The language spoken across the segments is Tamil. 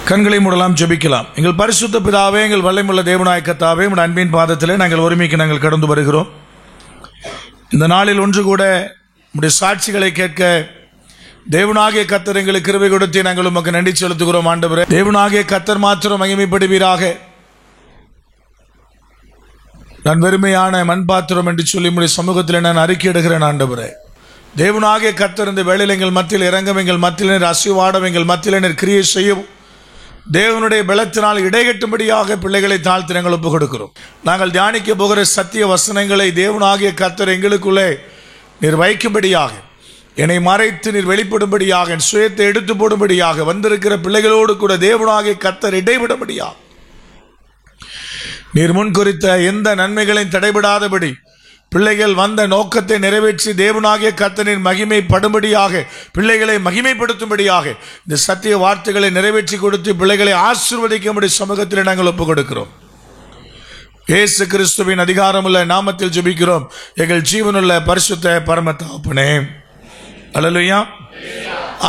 கண்களை மூடலாம், ஜெபிக்கலாம். எங்கள் பரிசுத்த பிதாவே, எங்கள் வல்லமையுள்ள தேவனாய கர்த்தாவே, உம்முடைய அன்பின் பாதத்திலே நாங்கள் ஒருமிக்க நாங்கள் கடந்து வருகிறோம். இந்த நாளில் ஒன்று கூட உம்முடைய சாட்சிகளை கேட்க தேவனாகிய கர்த்தர் எங்களுக்கு கிருபை கொடுத்து நாங்கள் உமக்கு நன்றி செலுத்துகிறோம். ஆண்டவரே, தேவனாகிய கர்த்தர் மாத்திரம் மகிமைப்படுவீராக. நான் வெறுமையான மண்பாத்திரம் என்று சொல்லி உம்முடைய சமூகத்தில் நான் அறிக்கையிடுகிறேன். ஆண்டவரே, தேவனாகிய கர்த்தர் இந்த வேளையில் எங்கள் மத்தியில் இறங்கும், எங்கள் மத்தியினர் அசைவாடும், எங்கள் மத்தியினர் கிரியை செய்யவும், தேவனுடைய பலத்தினால் இடைகட்டும்படியாக பிள்ளைகளை தாழ்த்தி நாங்கள் ஒப்புக் கொடுக்கிறோம். நாங்கள் தியானிக்க போகிற சத்திய வசனங்களை தேவனாகிய கர்த்தர் எங்களுக்குள்ளே நீர் வைக்கும்படியாக, என்னை மறைத்து நீர் வெளிப்படும்படியாக, என் சுயத்தை எடுத்து போடும்படியாக, வந்திருக்கிற பிள்ளைகளோடு கூட தேவனாகிய கர்த்தர் இடைவிடும்படியாக, நீர் முன் குறித்த எந்த நன்மைகளையும் தடைபடாதபடி பிள்ளைகள் வந்த நோக்கத்தை நிறைவேற்றி தேவனாகிய கர்த்தரின் மகிமைப்படும்படியாக, பிள்ளைகளை மகிமைப்படுத்தும்படியாக இந்த சத்திய வார்த்தைகளை நிறைவேற்றி கொடுத்து பிள்ளைகளை ஆசீர்வதிக்கும்படி சமூகத்தில் நாங்கள் ஒப்புக் கொடுக்கிறோம். இயேசு கிறிஸ்துவின் அதிகாரமுள்ள நாமத்தில் ஜெபிக்கிறோம் எங்கள் ஜீவனுள்ள பரிசுத்த பரம தகப்பனே. அல்லேலூயா.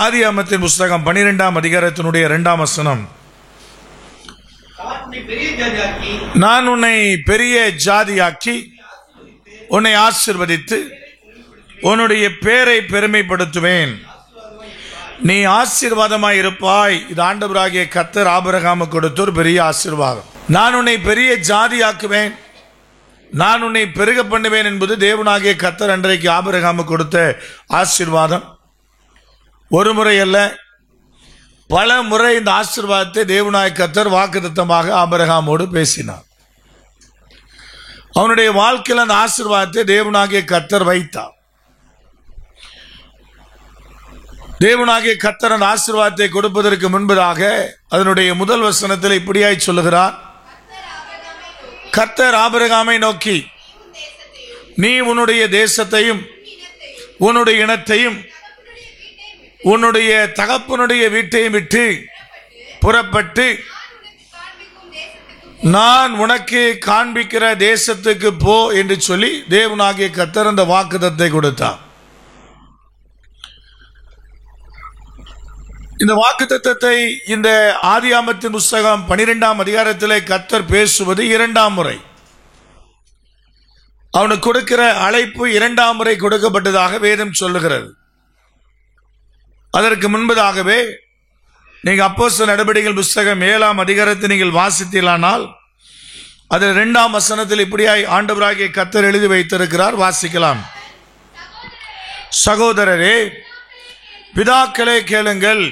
ஆதியாகமத்தின் புஸ்தகம் 12ஆம் அதிகாரத்தினுடைய 2ஆம் வசனம். நான் உன்னை பெரிய ஜாதியாக்கி உன்னை ஆசீர்வதித்து உன்னுடைய பேரை பெருமைப்படுத்துவேன், நீ ஆசீர்வாதமாய் இருப்பாய். இது ஆண்டவராகிய கர்த்தர் ஆபிரகாமுக்கு கொடுத்த ஒரு பெரிய ஆசீர்வாதம். நான் உன்னை பெரிய ஜாதியாக்குவேன், நான் உன்னை பெருக பண்ணுவேன் என்பது தேவனாகிய கர்த்தர் அன்றைக்கு ஆபிரகாமுக்கு கொடுத்த ஆசீர்வாதம். ஒரு முறை அல்ல, பல முறை இந்த ஆசீர்வாதத்தை தேவனாகிய கர்த்தர் வாக்குத்தத்தமாக ஆபிரகாமோடு பேசினார். அவனுடைய வாழ்க்கையில் அந்த ஆசீர்வாதத்தை தேவனாகிய கர்த்தர் வைத்தார். தேவனாகிய கர்த்தர் அந்த ஆசீர்வாதத்தை கொடுப்பதற்கு முன்பதாக அதனுடைய முதல் வசனத்தில் இப்படியாய் சொல்லுகிறார். கர்த்தர் ஆபிரகாமை நோக்கி, நீ உன்னுடைய தேசத்தையும் உன்னுடைய இனத்தையும் உன்னுடைய தகப்பனுடைய வீட்டையும் விட்டு புறப்பட்டு நான் உனக்கு காண்பிக்கிற தேசத்துக்கு போ என்று சொல்லி தேவனாகிய கர்த்தர் அந்த வாக்குத்தத்தத்தை கொடுத்தார். இந்த வாக்குத்தத்தத்தை இந்த ஆதியாகமத்தின் புஸ்தகம் 12ஆம் அதிகாரத்திலே கர்த்தர் பேசுவது 2ஆம் முறை. அவனுக்கு கொடுக்கிற அழைப்பு 2ஆம் முறை கொடுக்கப்பட்டதாக வேதம் சொல்லுகிறது. அதற்கு முன்பதாகவே நீங்கள் அப்போஸ்தலர் நடபடிகள் புஸ்தகம் 7ஆம் அதிகாரத்தை நீங்கள் வாசித்தீர்களானால் அதில் 2ஆம் வசனத்தில் இப்படியாய் ஆண்டவராகிய கர்த்தர் எழுதி வைத்திருக்கிறார். வாசிக்கலாம். சகோதரரே, பிதாக்களே கேளுங்கள்,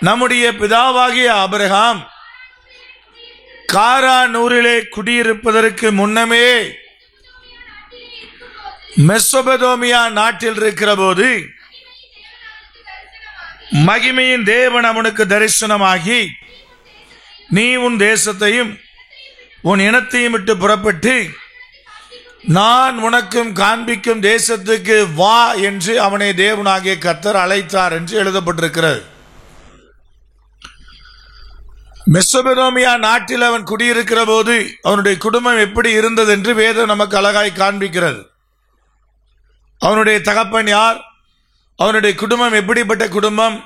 நம்முடைய பிதாவாகிய ஆபிரகாம் காரானூரிலே குடியிருப்பதற்கு முன்னமே மெசொபொத்தேமியா நாட்டில் இருக்கிற போது மகிமையின் தேவன் அவனுக்கு தரிசனமாகி, நீ உன் தேசத்தையும் உன் இனத்தையும் விட்டு புறப்பட்டு நான் உனக்கும் காண்பிக்கும் தேசத்துக்கு வா என்று அவனை தேவனாகிய கர்த்தர் அழைத்தார் என்று எழுதப்பட்டிருக்கிறது. மெசொபொத்தேமியா நாட்டில் அவன் குடியிருக்கிற போது அவனுடைய குடும்பம் எப்படி இருந்தது என்று வேதம் நமக்கு அழகாய் காண்பிக்கிறது. அவனுடைய தகப்பன் யார், அவனுடைய குடும்பம் எப்படிப்பட்ட குடும்பம்?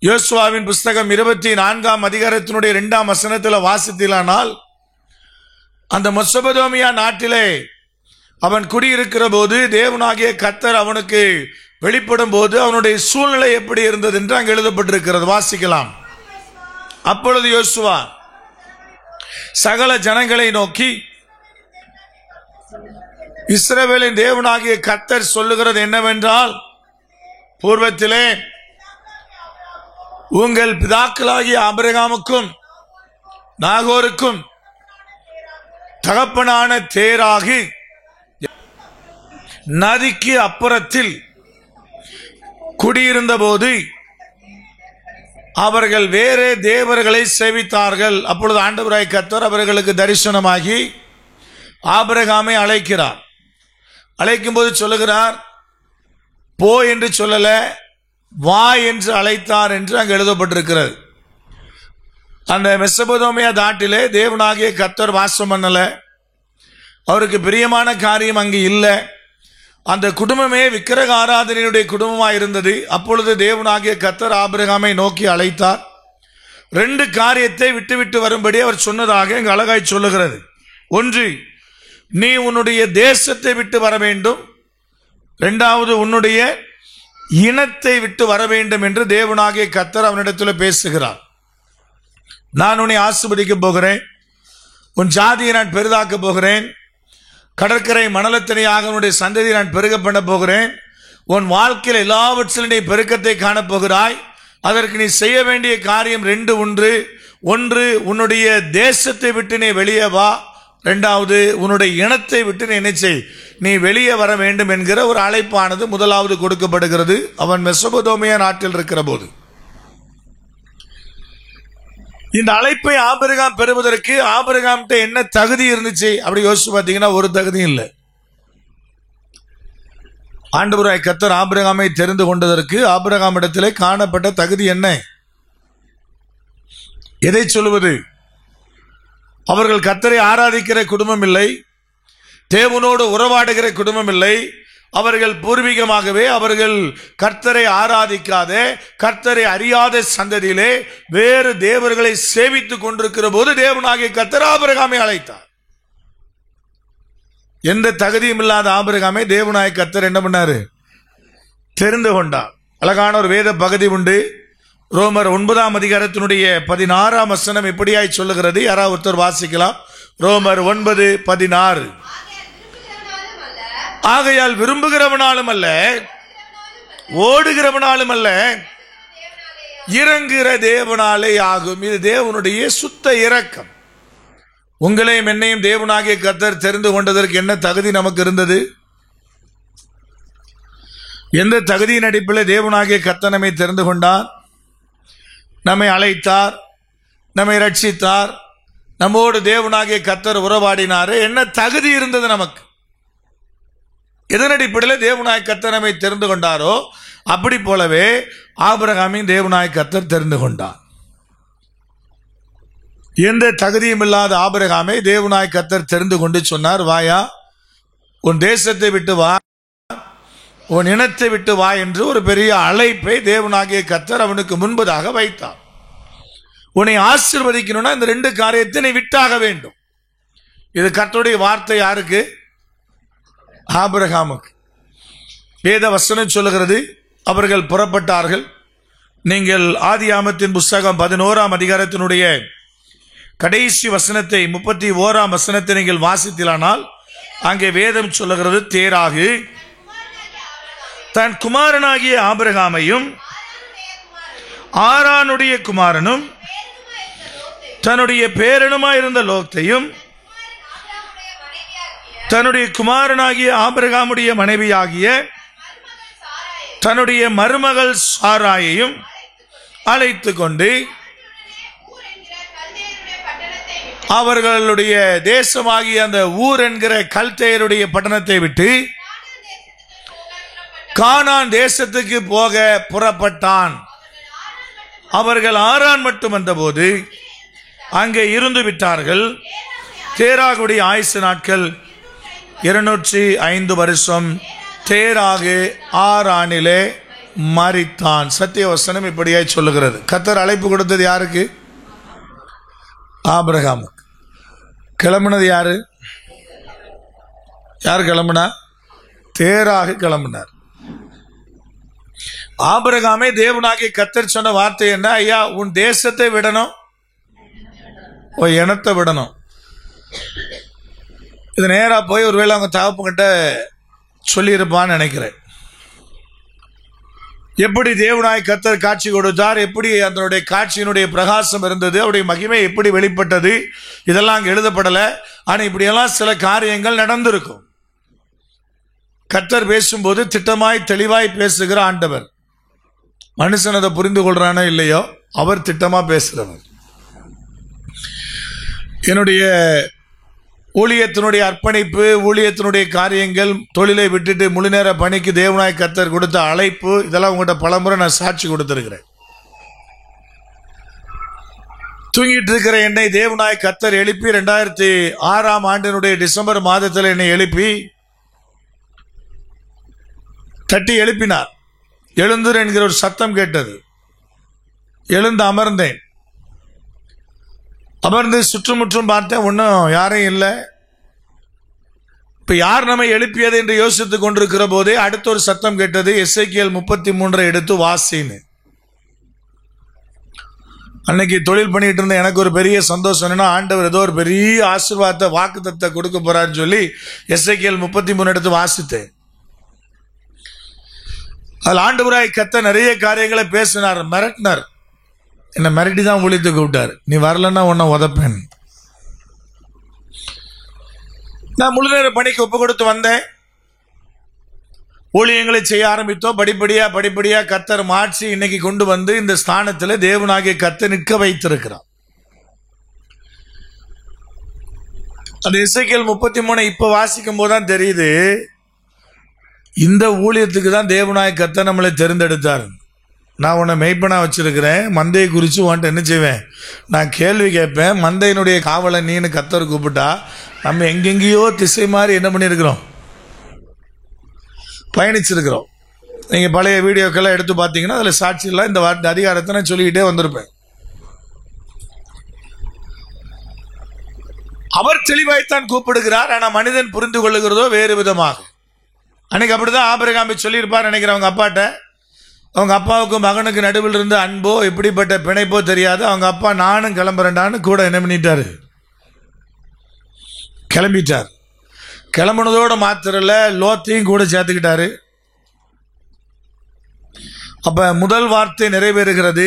யோசுவாவின் புஸ்தகம் 24ஆம் அதிகாரத்தினுடைய 2ஆம் வசனத்தில் வாசித்தீர்களானால் அந்த மெசொபொத்தேமியா நாட்டிலே அவன் குடியிருக்கிற போது தேவனாகிய கர்த்தர் அவனுக்கு வெளிப்படும் போது அவனுடைய சூழ்நிலை எப்படி இருந்தது என்று அங்கு எழுதப்பட்டிருக்கிறது. வாசிக்கலாம். அப்பொழுது யோசுவா சகல ஜனங்களை நோக்கி, இஸ்ரவேலின் தேவனாகிய கர்த்தர் சொல்லுகிறது என்னவென்றால், பூர்வத்திலே உங்கள் பிதாக்களாகிய ஆபிரகாமுக்கும் நாகோருக்கும் தகப்பனான தேராகி நதிக்கு அப்புறத்தில் குடியிருந்த போது அவர்கள் வேறே தேவர்களை சேவித்தார்கள். அப்பொழுது ஆண்டவராகிய கர்த்தர் அவர்களுக்கு தரிசனமாகி ஆபிரகாமை அழைக்கிறார். அழைக்கும் போது சொல்லுகிறார், போ என்று சொல்லல, வா என்று அழைத்தார் என்று அங்கு எழுதப்பட்டிருக்கிறது. அந்த மெசொபொத்தேமியா நாட்டிலே தேவனாகிய கர்த்தர் வாசம் பண்ணல, அவருக்கு பிரியமான காரியம் அங்கு இல்லை. அந்த குடும்பமே விக்கிரக ஆராதனையுடைய குடும்பமாக இருந்தது. அப்பொழுது தேவனாகிய கர்த்தர் ஆபிரகாமை நோக்கி அழைத்தார். 2 காரியத்தை விட்டு வரும்படி அவர் சொன்னதாக இங்கு அழகாய் சொல்லுகிறது. ஒன்று, நீ உன்னுடைய தேசத்தை விட்டு வர வேண்டும். 2வது, உன்னுடைய இனத்தை விட்டு வர வேண்டும் என்று தேவனாகிய கர்த்தர் அவனிடத்தில் பேசுகிறார். நான் உன்னை ஆசீர்வதிக்கப் போகிறேன், உன் ஜாதியை நான் பெரிதாக்கப் போகிறேன், கடற்கரை மணலத்தனையாக உன்னுடைய சந்ததியை நான் பெருக பண்ண போகிறேன், உன் வாழ்க்கையில் எல்லாவற்றிலும் நீ பெருக்கத்தை காணப்போகிறாய். அதற்கு நீ செய்ய வேண்டிய காரியம் 2 ஒன்று, உன்னுடைய தேசத்தை விட்டு நீ வெளியே வா. 2வது, உன்னுடைய இனத்தை விட்டு நீ என்ன செய், நீ வெளியே வர வேண்டும் என்கிற ஒரு அழைப்பானது முதலாவது கொடுக்கப்படுகிறது அவன் மெசொப்பொத்தாமியா நாட்டில் இருக்கிற போது. இந்த அழைப்பை ஆபிரகாம் பெறுவதற்கு ஆபிரகாம்கிட்ட என்ன தகுதி இருந்துச்சு அப்படி யோசிச்சு பார்த்தீங்கன்னா ஒரு தகுதியும் இல்லை. ஆண்டவராய் கர்த்தர் ஆபிரகாமை தெரிந்து கொண்டதற்கு ஆபிரகாம் இடத்திலே காணப்பட்ட தகுதி என்ன? எதை சொல்லுவது? அவர்கள் கர்த்தரை ஆராதிக்கிற குடும்பம் இல்லை, தேவனோடு உறவாடுகிற குடும்பம் இல்லை. அவர்கள் பூர்வீகமாகவே அவர்கள் கர்த்தரை ஆராதிக்காத, கர்த்தரை அறியாத சந்ததியிலே வேறு தேவர்களை சேவித்துக் கொண்டிருக்கிற போது தேவனாகிய கர்த்தர் ஆபிரகாமை அழைத்தார். எந்த தகுதியும் இல்லாத ஆபிரகாமை தேவனாகிய கர்த்தர் என்ன பண்ணாரு? தெரிந்து கொண்டார். அழகான ஒரு வேத பகுதி உண்டு. ரோமர் 9ஆம் அதிகாரத்தினுடைய 16ஆம் வசனம் இப்படியாய் சொல்லுகிறது. யாராவது ஒருத்தர் வாசிக்கலாம். ரோமர் 9:16. ஆகையால் விரும்புகிறவனாலும் அல்ல, ஓடுகிறவனாலும் அல்ல, இறங்குகிற தேவனாலே ஆகும். இது தேவனுடைய சுத்த இரக்கம். உங்களையும் என்னையும் தேவனாகிய கர்த்தர் தெரிந்து கொண்டதற்கு என்ன தகுதி நமக்கு இருந்தது? எந்த தகுதியின் அடிப்படையில் தேவனாகிய கர்த்தர் நம்மை தெரிந்து கொண்டார், நம்மை அழைத்தார், நம்மை ரட்சித்தார், நம்மோடு தேவனாகிய கர்த்தர் உறவாடினார்? என்ன தகுதி இருந்தது நமக்கு? எதன் அடிப்படையில் தேவனாகிய கர்த்தர் நம்மை தெரிந்து கொண்டாரோ அப்படி போலவே ஆபிரகாமின் தேவனாகிய கர்த்தர் தெரிந்து கொண்டார். எந்த தகுதியும் இல்லாத ஆபிரகாமை தேவனாகிய கர்த்தர் தெரிந்து கொண்டு சொன்னார், வாயா, உன் தேசத்தை விட்டு வா, உன் இனத்தை விட்டு வா என்று ஒரு பெரிய அழைப்பை தேவனாகிய கர்த்தர் அவனுக்கு முன்பதாக வைத்தார். உன்னை ஆசீர்வதிக்கணும்னா இந்த 2 காரியத்தை நீ விட்டாக வேண்டும். இது கர்த்தருடைய வார்த்தை. யாருக்கு? ஆபிரகாமுக்கு. வேத வசனம் சொல்லுகிறது, அவர்கள் புறப்பட்டார்கள். நீங்கள் ஆதியாகமத்தின் புஸ்தகம் 11ஆம் அதிகாரத்தினுடைய கடைசி வசனத்தை 31ஆம் வசனத்தை நீங்கள் வாசித்தீர்களானால் அங்கே வேதம் சொல்லுகிறது, தேராகு தன் குமாரனாகிய ஆபிரகாமையும் ஆரானுடைய குமாரனும் தன்னுடைய பேரனுமாயிருந்த லோத்தையும் தன்னுடைய குமாரனாகிய ஆபிரகாமுடைய மனைவியாகிய தன்னுடைய மருமகள் சாராயையும் அழைத்து கொண்டு அவர்களுடைய தேசமாகிய அந்த ஊர் என்கிற கல்தேயருடைய பட்டணத்தை விட்டு கானான் தேசத்துக்கு போக புறப்பட்டான். அவர்கள் ஆரான் மட்டும் வந்தபோது அங்கே இருந்து விட்டார்கள். தேராகுடைய ஆயுசு நாட்கள் 205 வருஷம். தேராகு ஆரானிலே மரித்தான். சத்தியவசனம் இப்படியாய் சொல்லுகிறது. கர்த்தர் அழைப்பு கொடுத்தது யாருக்கு? ஆபிரகாமுக்கு. கிளம்பினது யாரு? யார் கிளம்பினா? தேராகு கிளம்பினார். ஆபிரகாமே தேவனாகிய கர்த்தர் சொன்ன வார்த்தை என்ன? ஐயா, உன் தேசத்தை விடணும், உன் இனத்தை விடணும். இது நேரா போய் ஒருவேளை அவங்க தகப்பன்கிட்ட சொல்லியிருப்பான்னு நினைக்கிறேன். எப்படி தேவனாய் கர்த்தர் காட்சி கொடுத்தார், எப்படி அதனுடைய காட்சியினுடைய பிரகாசம் இருந்தது, அவருடைய மகிமை எப்படி வெளிப்பட்டது, இதெல்லாம் அங்கே எழுதப்படலை. ஆனால் இப்படியெல்லாம் சில காரியங்கள் நடந்திருக்கும். கர்த்தர் பேசும்போது திட்டமாய் தெளிவாய் பேசுகிற ஆண்டவர். மனுஷன் அதை புரிந்து கொள்றானோ இல்லையோ, அவர் திட்டமா பேசுகிறவர். என்னுடைய ஊழியத்தினுடைய அர்ப்பணிப்பு, ஊழியத்தினுடைய காரியங்கள், தொழிலை விட்டுட்டு முழு நேர பணிக்கு தேவனாய் கர்த்தர் கொடுத்த அழைப்பு, இதெல்லாம் உங்கள்கிட்ட பலமுறை நான் சாட்சி கொடுத்திருக்கிறேன். தூங்கிட்டு இருக்கிற என்னை தேவனாய் கர்த்தர் எழுப்பி 2006ஆம் ஆண்டினுடைய டிசம்பர் மாதத்தில் என்னை எழுப்பி தட்டி எழுப்பினார். எழுந்தூர் என்கிற ஒரு சத்தம் கேட்டது. எழுந்து அமர்ந்தேன். அமர்ந்து சுற்றுமுற்றும் பார்த்தேன், ஒன்றும் யாரும் இல்லை. இப்போ யார் நம்மை எழுப்பியது என்று யோசித்துக் கொண்டிருக்கிற போதே அடுத்த ஒரு சத்தம் கேட்டது, எசேக்கியேல் 33 எடுத்து வாசின்னு. அன்னைக்கு தொழில் பண்ணிட்டு இருந்த எனக்கு ஒரு பெரிய சந்தோஷம் என்னன்னா, ஆண்டவர் ஏதோ ஒரு பெரிய ஆசீர்வாதத்தை வாக்குத்தத்தத்தை கொடுக்க போறாருன்னு சொல்லி எசேக்கியேல் 33 எடுத்து வாசித்தேன். அதில் ஆண்டவராய் கர்த்தர் நிறைய காரியங்களை பேசினார், மிரட்டினார். என்னை மிரட்டி தான் ஊழியத்தை கூப்பிட்டார், நீ வரலன்னா உன்னை உதப்பேன். நான் முழு நேர பணிக்கு ஒப்பு கொடுத்து வந்தேன். ஊழியங்களை செய்ய ஆரம்பித்தோம். படிப்படியா கர்த்தர் மாற்றி இன்னைக்கு கொண்டு வந்து இந்த ஸ்தானத்தில் தேவனாகிய கர்த்தர் நிற்க வைத்திருக்கிறார். அந்த எசேக்கியேல் 33 இப்ப வாசிக்கும் போதுதான் தெரியுது, இந்த ஊழியத்துக்கு தான் தேவனாகிய கர்த்தர் நம்மளை தெரிந்தெடுத்தார். நான் உன்னை மெய்ப்பனா வச்சிருக்கிறேன், மந்தையை குறித்து உன்ட்டு என்ன செய்வேன், நான் கேள்வி கேட்பேன். மந்தையினுடைய காவலை நீனு கர்த்தர் கூப்பிட்டா நம்ம எங்கெங்கேயோ திசை மாதிரி என்ன பண்ணியிருக்கிறோம், பயணிச்சிருக்கிறோம். நீங்கள் பழைய வீடியோக்கெல்லாம் எடுத்து பார்த்தீங்கன்னா அதில் சாட்சியெல்லாம் இந்த அதிகாரத்தை நான் சொல்லிக்கிட்டே வந்திருப்பேன். அவர் தெளிவாய்த்தான் கூப்பிடுகிறார், ஆனால் மனிதன் புரிந்து கொள்ளுகிறதோ வேறு விதமாக. அன்னைக்கு அப்படிதான் ஆபிரகாமை சொல்லியிருப்பார் நினைக்கிறேன். அவங்க அப்பாட்ட, அவங்க அப்பாவுக்கும் மகனுக்கு நடுவில் இருந்து அன்போ எப்படிப்பட்ட பிணைப்போ தெரியாது. அவங்க அப்பா நானும் கிளம்புறேன்டான்னு கூட என்ன பண்ணிட்டாரு, கிளம்பிட்டார். கிளம்புனதோடு மாத்திரல லோத்தையும் கூட சேர்த்துக்கிட்டாரு. அப்ப முதல் வார்த்தை நிறைவேறுகிறது.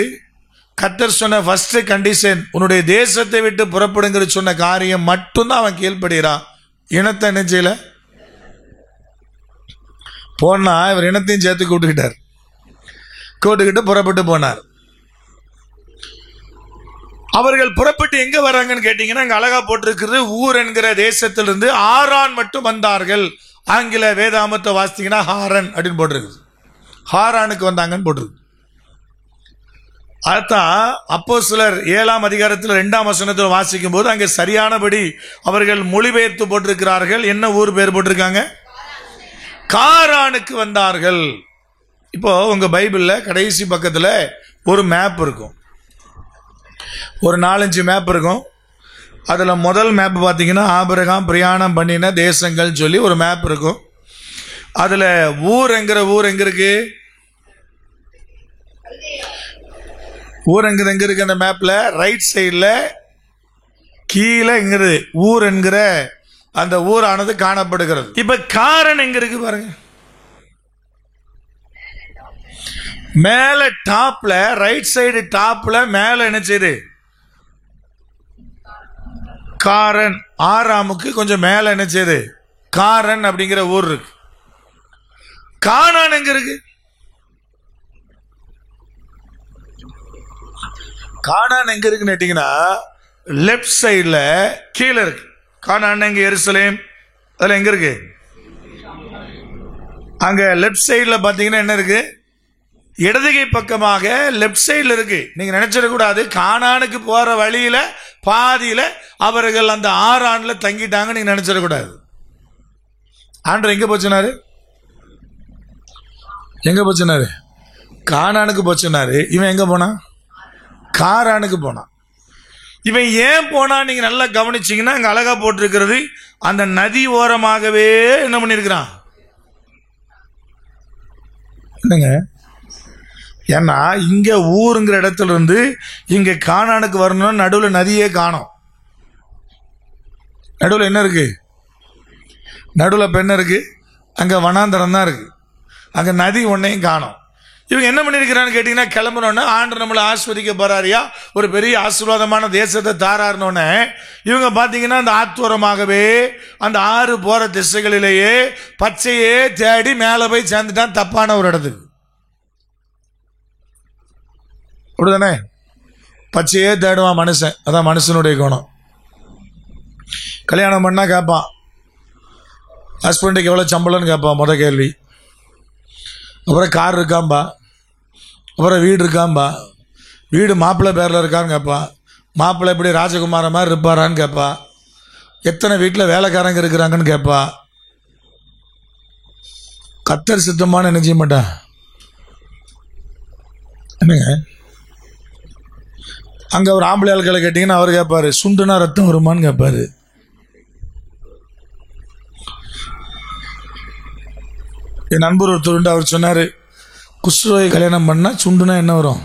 கர்த்தர் சொன்ன ஃபர்ஸ்ட் கண்டிஷன், உன்னுடைய தேசத்தை விட்டு புறப்படுங்கிற சொன்ன காரியம் மட்டும்தான் அவன் கீழ்ப்படுகிறான். இனத்தை என்ன செய்யல, போனா இவர் இனத்தையும் சேர்த்து கூட்டுக்கிட்டு புறப்பட்டு போனார். அவர்கள் புறப்பட்டு எங்க வர்றாங்கன்னு கேட்டீங்கன்னா, அங்க அழகா போட்டிருக்கிறது, ஊர் என்கிற தேசத்திலிருந்து ஆரான் மட்டும் வந்தார்கள். ஆங்கில வேதாமத்தை வாசித்தீங்கன்னா ஹாரன் அப்படின்னு போட்டிருக்கு, ஹாரானுக்கு வந்தாங்கன்னு போட்டிருக்கு. அதான் அப்போஸ்தலர் 7ஆம் அதிகாரத்தில் 2ஆம் வசனத்தில் வாசிக்கும் போது அங்கே சரியானபடி அவர்கள் மொழிபெயர்த்து போட்டிருக்கிறார்கள். என்ன ஊர் பேர் போட்டிருக்காங்க, காரானுக்கு வந்தார்கள். இப்போ உங்க பைபிள்ல கடைசி பக்கத்தில் ஒரு மேப் இருக்கும், ஒரு 4-5 மேப் இருக்கும். அதில் முதல் மேப் பார்த்தீங்கன்னா ஆபிரகாம் பிரயாணம் பண்ணின தேசங்கள் சொல்லி ஒரு மேப் இருக்கும். அதில் ஊர் எங்க இருக்கு, ஊர் எங்க இருக்கு அந்த மேப்ல ரைட் சைடில் கீழே எங்கிறது ஊர் என்கிற அந்த ஊரானது காணப்படுகிறது. இப்ப காரன் எங்க இருக்கு பாருங்க, மேல டாப்ல ரைட் சைடு டாப்ல மேல என்ன செய்யுது, காரன். ஆராமுக்கு கொஞ்சம் மேல என்ன செய்யுது, காரன் அப்படிங்கிற ஊர் இருக்கு. கானான் எங்க இருக்கு, கானான் எங்க இருக்குன்னு கேட்டீங்கன்னா லெப்ட் சைடுல கீழே இருக்கு. கானான் எங்க, எருசலேம். அதுல எங்க இருக்கு, அங்க லெப்ட் சைடுல பாத்தீங்கன்னா என்ன இருக்கு, இடதுகை பக்கமாக லெப்ட் சைடில் இருக்கு. நீங்க நினைச்சிடக்கூடாது கானானுக்கு போற வழியில பாதியில அவர்கள் அந்த ஆரான்ல தங்கிட்டாங்க நீங்க நினைச்சிடக்கூடாது. ஆண்டவர் எங்க போச்சுனாரு, எங்க போச்சுனாரு, கானானுக்கு போச்சுனாரு. இவன் எங்க போனான், காரானுக்கு போனான். இவன் ஏன் போனா நீங்க நல்லா கவனிச்சீங்கன்னா அங்க அழகா போட்டிருக்கிறது, அந்த நதி ஓரமாகவே என்ன பண்ணிருக்கிறான் என்னங்க. ஏன்னா இங்க ஊருங்கிற இடத்துல இருந்து இங்க கானானுக்கு வரணும்னா நடுவில் நதியே காணும். நடுவில் என்ன இருக்கு, நடுவில் இப்ப என்ன இருக்கு, அங்க வனாந்தரம் தான் இருக்கு, அங்க நதி ஒன்னையும் காணும். இவங்க என்ன பண்ணிருக்கிறான்னு கேட்டீங்கன்னா, கிளம்புனோன்னு ஆண்டு நம்மளை ஆஸ்வதிக்க போறாரியா, ஒரு பெரிய ஆசீர்வாதமான தேசத்தை தாராருனோன்னு இவங்க பாத்தீங்கன்னா அந்த ஆத்தோரமாகவே அந்த ஆறு போற திசைகளிலேயே பச்சையே தேடி மேல போய் சேர்ந்துட்டான் தப்பான ஒரு இடத்துக்கு. அப்படிதானே, பச்சையே தேடுவான் மனுஷன், அதான் மனுஷனுடைய குணம். கல்யாணம் பண்ணா கேட்பான், ஹஸ்பண்டுக்கு எவ்வளவு சம்பளம்னு கேட்பான் முத கேள்வி. அப்புறம் கார் இருக்காம்பா, அப்புறம் வீடு இருக்காம்பா, வீடு மாப்பிள்ளை பேரில் இருக்கான்னு கேட்பா, மாப்பிள்ளை எப்படி ராஜகுமார மாதிரி இருப்பாரான்னு கேட்பா, எத்தனை வீட்டில் வேலைக்காரங்க இருக்கிறாங்கன்னு கேட்பா. கத்தர் சித்தமான என்ன செய்ய மாட்டா என்னங்க, அங்க ஒரு ஆம்பளை ஆட்களை கேட்டீங்கன்னா அவர் கேட்பாரு, சுண்டுனா ரத்தம் வருமான்னு கேட்பாரு. என் நண்பர் ஒருத்தர் உண்டு, அவர் சொன்னாரு, குஷ்ரோயை கல்யாணம் பண்ணா சுண்டுனா என்ன வரும்?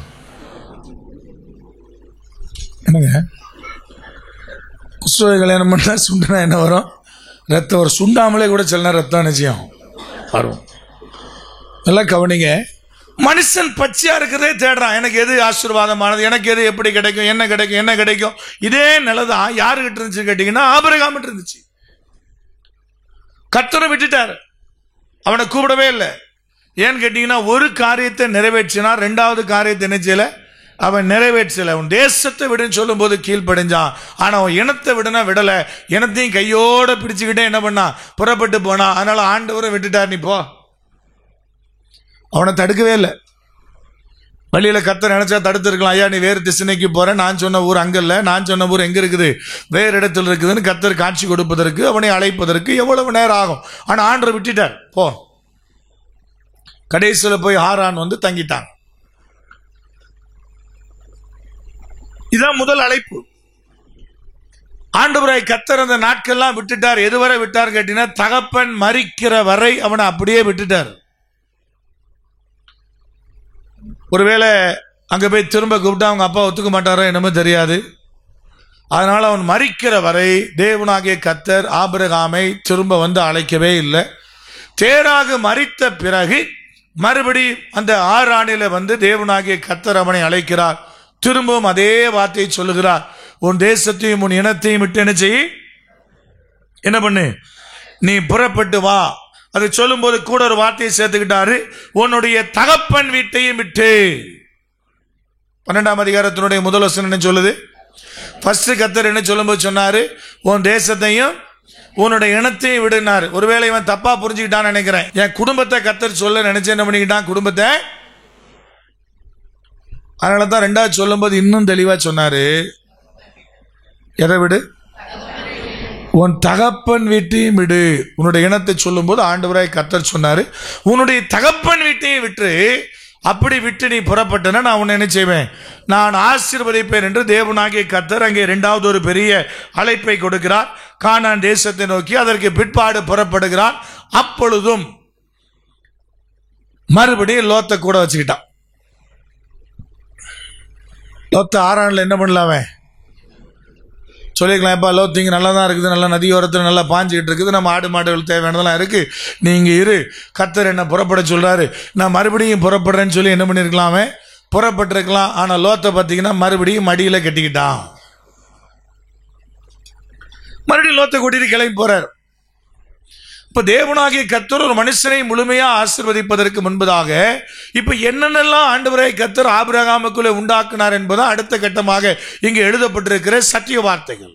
என்னங்க, குஷ்ரோயை கல்யாணம் பண்ணா சுண்டுனா என்ன வரும்? ரத்தம் வரும். சுண்டாமலே கூட சில நேரம் ரத்தம் நிச்சயம் வரும். நல்லா கவனிங்க. மனுஷன் பச்சையா இருக்கிறதே தேடுறான். எனக்கு எது ஆசீர்வாதமானது, எனக்கு எது எப்படி கிடைக்கும், என்ன கிடைக்கும், என்ன கிடைக்கும். இதே நிலைதான் யாருகிட்ட இருந்துச்சு கேட்டீங்கன்னா ஆபிரகாம் இருந்துச்சு. கர்த்தரை விட்டுட்டாரு, அவனை கூப்பிடவே இல்லை. ஏன்னு கேட்டீங்கன்னா ஒரு காரியத்தை நிறைவேற்றினா ரெண்டாவது காரியத்தை என்ன செய்யல, அவன் நிறைவேற்றல. அவன் தேசத்தை விடுன்னு சொல்லும் போது கீழ்ப்படைஞ்சான். ஆனா அவன் இனத்தை விடனா விடல, இனத்தையும் கையோட பிடிச்சுக்கிட்டே என்ன பண்ணா, புறப்பட்டு போனா. அதனால ஆண்டவரை விட்டுட்டார். நீ போ. அவனை தடுக்கவே இல்லை. வழியில கர்த்தர் நினைச்சா தடுத்து இருக்கலாம். ஐயா நீ வேறு திசைக்கு போற, நான் சொன்ன ஊர் அங்க இல்ல, நான் சொன்ன ஊர் எங்க இருக்குது, வேறு இடத்துல இருக்குதுன்னு கர்த்தர் காட்சி கொடுப்பதற்கு, அவனை அழைப்பதற்கு எவ்வளவு நேரம் ஆகும். ஆனா ஆண்டவர் விட்டுட்டார், போ. கடைசியில் போய் ஹாரான் வந்து தங்கிட்டான். இதான் முதல் அழைப்பு. ஆண்டவராய் கர்த்தர் அந்த நாட்கள்லாம் விட்டுட்டார். எதுவரை விட்டார் கேட்டீங்கன்னா, தகப்பன் மரிக்கிற வரை அவனை அப்படியே விட்டுட்டார். ஒருவேளை அங்க போய் திரும்ப கூப்பிட்டா அவங்க அப்பா ஒத்துக்க மாட்டாரோ என்னமோ தெரியாது. அதனால அவன் மரிக்கிற வரை தேவனாகிய கர்த்தர் ஆபிரகாமை திரும்ப வந்து அழைக்கவே இல்லை. தேராக மரித்த பிறகு மறுபடி அந்த ஆரானில வந்து தேவனாகிய கர்த்தர் அவனை அழைக்கிறார். திரும்பவும் அதே வார்த்தையை சொல்லுகிறார், உன் தேசத்தையும் உன் இனத்தையும் விட்டு என்ன செய், என்ன பண்ணு, நீ புறப்பட்டு வா. அதை சொல்லும் போது கூட ஒரு வார்த்தையை சேர்த்துக்கிட்டாரு, உன்னுடைய தகப்பன் வீட்டையும் விட்டு. 12ஆம் அதிகாரத்தினுடைய முதல் வசனம் என்ன சொல்லுது? ஃபர்ஸ்ட் கர்த்தர் என்ன சொல்லும் போது சொன்னாரு, உன் தேசத்தையும் உன்னுடைய இனத்தையும் விடுனாரு. ஒருவேளை இவன் தப்பா புரிஞ்சுக்கிட்டான்னு நினைக்கிறேன். என் குடும்பத்தை கர்த்தர் சொல்ல நினைச்சு என்ன பண்ணிக்கிட்டான், குடும்பத்தை. அதனாலதான் ரெண்டாவது சொல்லும் போது இன்னும் தெளிவா சொன்னாரு, எதை விடு, உன் தகப்பன் வீட்டையும் விடு. உன்னுடைய இனத்தை சொல்லும் போது ஆண்டவராய் கர்த்தர் சொன்னாரு, உன்னுடைய தகப்பன் வீட்டையும் விட்டு, அப்படி விட்டு நீ புறப்பட்டனா நான் உன்னை என்ன செய்வேன், நான் ஆசீர்வதிப்பேன் என்று தேவனாகிய கர்த்தர் அங்கே இரண்டாவது ஒரு பெரிய அழைப்பை கொடுக்கிறார். கானான் தேசத்தை நோக்கி அதற்கு பிற்பாடு புறப்படுகிறார். அப்பொழுதும் மறுபடியும் லோத்தை கூட வச்சுக்கிட்டான். லோத்த ஆறான்ல என்ன பண்ணலாமே சொல்லிக்கலாம், எப்பா லோத்து இங்கே நல்லா தான் இருக்குது, நல்லா நதியோரத்தில் நல்லா பாஞ்சிக்கிட்டு இருக்குது, நம்ம ஆடு மாடுகள் தேவையானதெல்லாம் இருக்குது, நீங்கள் இரு, கர்த்தர் என்ன புறப்பட சொல்கிறாரு, நான் மறுபடியும் புறப்படுறேன்னு சொல்லி என்ன பண்ணியிருக்கலாமே, புறப்பட்டிருக்கலாம். ஆனால் லோத்தை பார்த்தீங்கன்னா மறுபடியும் மடியில் கட்டிக்கிட்டான். மறுபடியும் லோத்தை கூட்டிட்டு கிளம்பி போறார். இப்ப தேவனாகிய கர்த்தர் ஒரு மனுஷனை முழுமையா ஆசீர்வதிப்பதற்கு முன்பதாக இப்ப என்னென்னலாம் ஆண்டவராகிய கர்த்தர் ஆபிரகாமுக்குள்ளே உண்டாக்குனார் என்பது அடுத்த கட்டமாக இங்கு எழுதப்பட்டிருக்கிற சத்திய வார்த்தைகள்.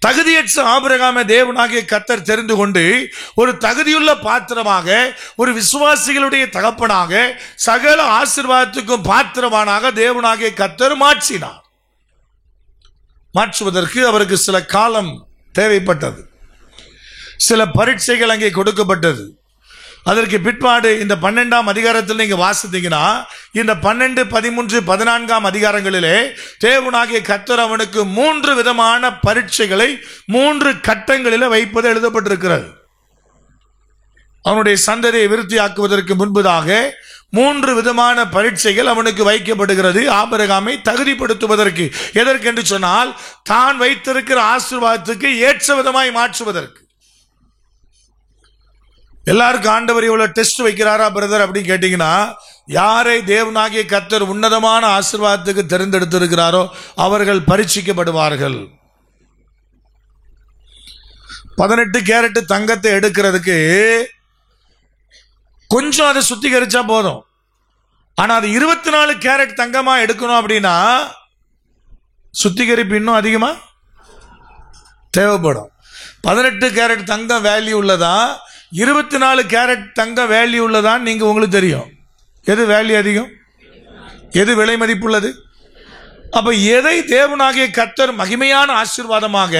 தகுதியற்ற ஆபிரகாமை தேவனாகிய கர்த்தர் தெரிந்து கொண்டு ஒரு தகுதியுள்ள பாத்திரமாக, ஒரு விசுவாசிகளுடைய தகப்பனாக, சகல ஆசீர்வாதத்துக்கும் பாத்திரமானாக தேவனாகிய கர்த்தர் மாற்றினார். மாற்றுவதற்கு அவருக்கு சில காலம் தேவைப்பட்டது, சில பரீட்சைகள் அங்கே கொடுக்கப்பட்டது. அதற்கு பிற்பாடு இந்த 12ஆம் அதிகாரத்தில் நீங்க வாசித்தீங்கன்னா, இந்த 12, 13, 14ஆம் அதிகாரங்களிலே தேவனாகிய கர்த்தர் அவனுக்கு 3 விதமான பரீட்சைகளை 3 கட்டங்களில் வைப்பது எழுதப்பட்டிருக்கிறது. அவனுடைய சந்ததியை விருத்தியாக்குவதற்கு முன்பதாக 3 விதமான பரீட்சைகள் அவனுக்கு வைக்கப்படுகிறது, ஆபிரகாமை தகுதிப்படுத்துவதற்கு. எதற்கென்று சொன்னால், தான் வைத்திருக்கிற ஆசீர்வாதத்துக்கு ஏற்ற விதமாய் மாற்றுவதற்கு. எல்லாருக்கும் ஆண்டவர் இவ்வளவு டெஸ்ட் வைக்கிறாரா பிரதர் அப்படின்னு கேட்டீங்கன்னா, யாரை தேவனாகிய கர்த்தர் உன்னதமான ஆசீர்வாதத்துக்கு தெரிந்தெடுத்திருக்கிறாரோ அவர்கள் பரீட்சிக்கப்படுவார்கள். 18 கேரட் தங்கத்தை எடுக்கிறதுக்கு கொஞ்சம் அதை சுத்திகரிச்சா போதும். ஆனா அது 24 கேரட் தங்கமா எடுக்கணும் அப்படின்னா சுத்திகரிப்பு இன்னும் அதிகமா தேவைப்படும். 18 கேரட் தங்கம் வேல்யூ உள்ளதா, 24 கேரட் தங்க வேல்யூ உள்ளதான் நீங்க உங்களுக்கு தெரியும். எது வேல்யூ அதிகம், எது விலை மதிப்புள்ளது? அப்ப எதை தேவனாகிய கர்த்தர் மகிமையான ஆசீர்வாதமாக,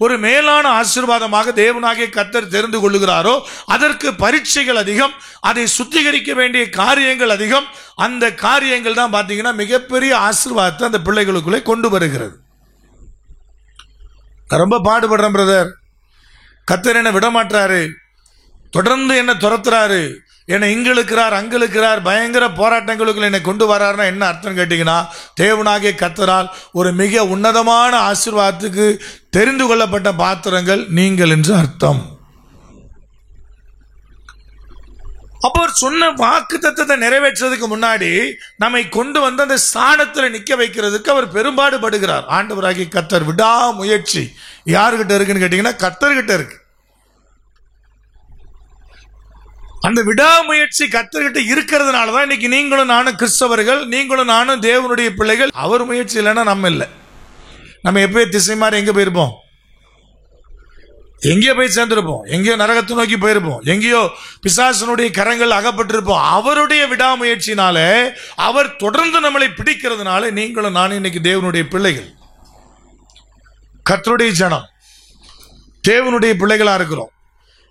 ஒரு மேலான ஆசீர்வாதமாக தேவனாகிய கர்த்தர் தெரிந்து கொள்ளுகிறாரோ அதற்கு பரீட்சைகள் அதிகம், அதை சுத்திகரிக்க வேண்டிய காரியங்கள் அதிகம். அந்த காரியங்கள் தான் பார்த்தீங்கன்னா மிகப்பெரிய ஆசீர்வாதத்தை அந்த பிள்ளைகளுக்குள்ளே கொண்டு வருகிறது. ரொம்ப பாடுபடுறேன் பிரதர், கர்த்தர் என்ன விடமாட்டாரு, தொடர்ந்து என்ன துரத்துறாரு, என்னை இங்கிழுக்கிறார் அங்கிழுக்கிறார், பயங்கர போராட்டங்களுக்குள்ள என்னை கொண்டு வராருன்னா என்ன அர்த்தம் கேட்டீங்கன்னா, தேவனாகிய கர்த்தரால் ஒரு மிக உன்னதமான ஆசீர்வாதத்துக்கு தெரிந்து கொள்ளப்பட்ட பாத்திரங்கள் நீங்கள் என்று அர்த்தம். அப்போ சொன்ன வாக்கு தத்தத்தை நிறைவேற்றுறதுக்கு முன்னாடி நம்மை கொண்டு வந்து அந்த ஸ்தானத்தில் நிற்க வைக்கிறதுக்கு அவர் பெரும்பாடுபடுகிறார். ஆண்டவராகிய கர்த்தர் விடாமுயற்சி யாருகிட்ட இருக்குன்னு கேட்டீங்கன்னா கர்த்தர்கிட்ட இருக்கு. அந்த விடாமுயற்சி கர்த்தர்கிட்ட இருக்கிறதுனால தான் இன்னைக்கு நீங்களும் நானும் கிறிஸ்தவர்கள், நீங்களும் நானும் தேவனுடைய பிள்ளைகள். அவர் முயற்சி இல்லைன்னா நம்ம இல்லை. நம்ம எப்பயோ திசை மாறி எங்கே போயிருப்போம், எங்கேயோ போய் சேர்ந்திருப்போம், எங்கேயோ நரகத்தை நோக்கி போயிருப்போம், எங்கேயோ பிசாசனுடைய கரங்கள் அகப்பட்டிருப்போம். அவருடைய விடாமுயற்சினால, அவர் தொடர்ந்து நம்மளை பிடிக்கிறதுனால நீங்களும் நானும் இன்னைக்கு தேவனுடைய பிள்ளைகள், கர்த்தருடைய ஜனம், தேவனுடைய பிள்ளைகளா இருக்கிறோம்.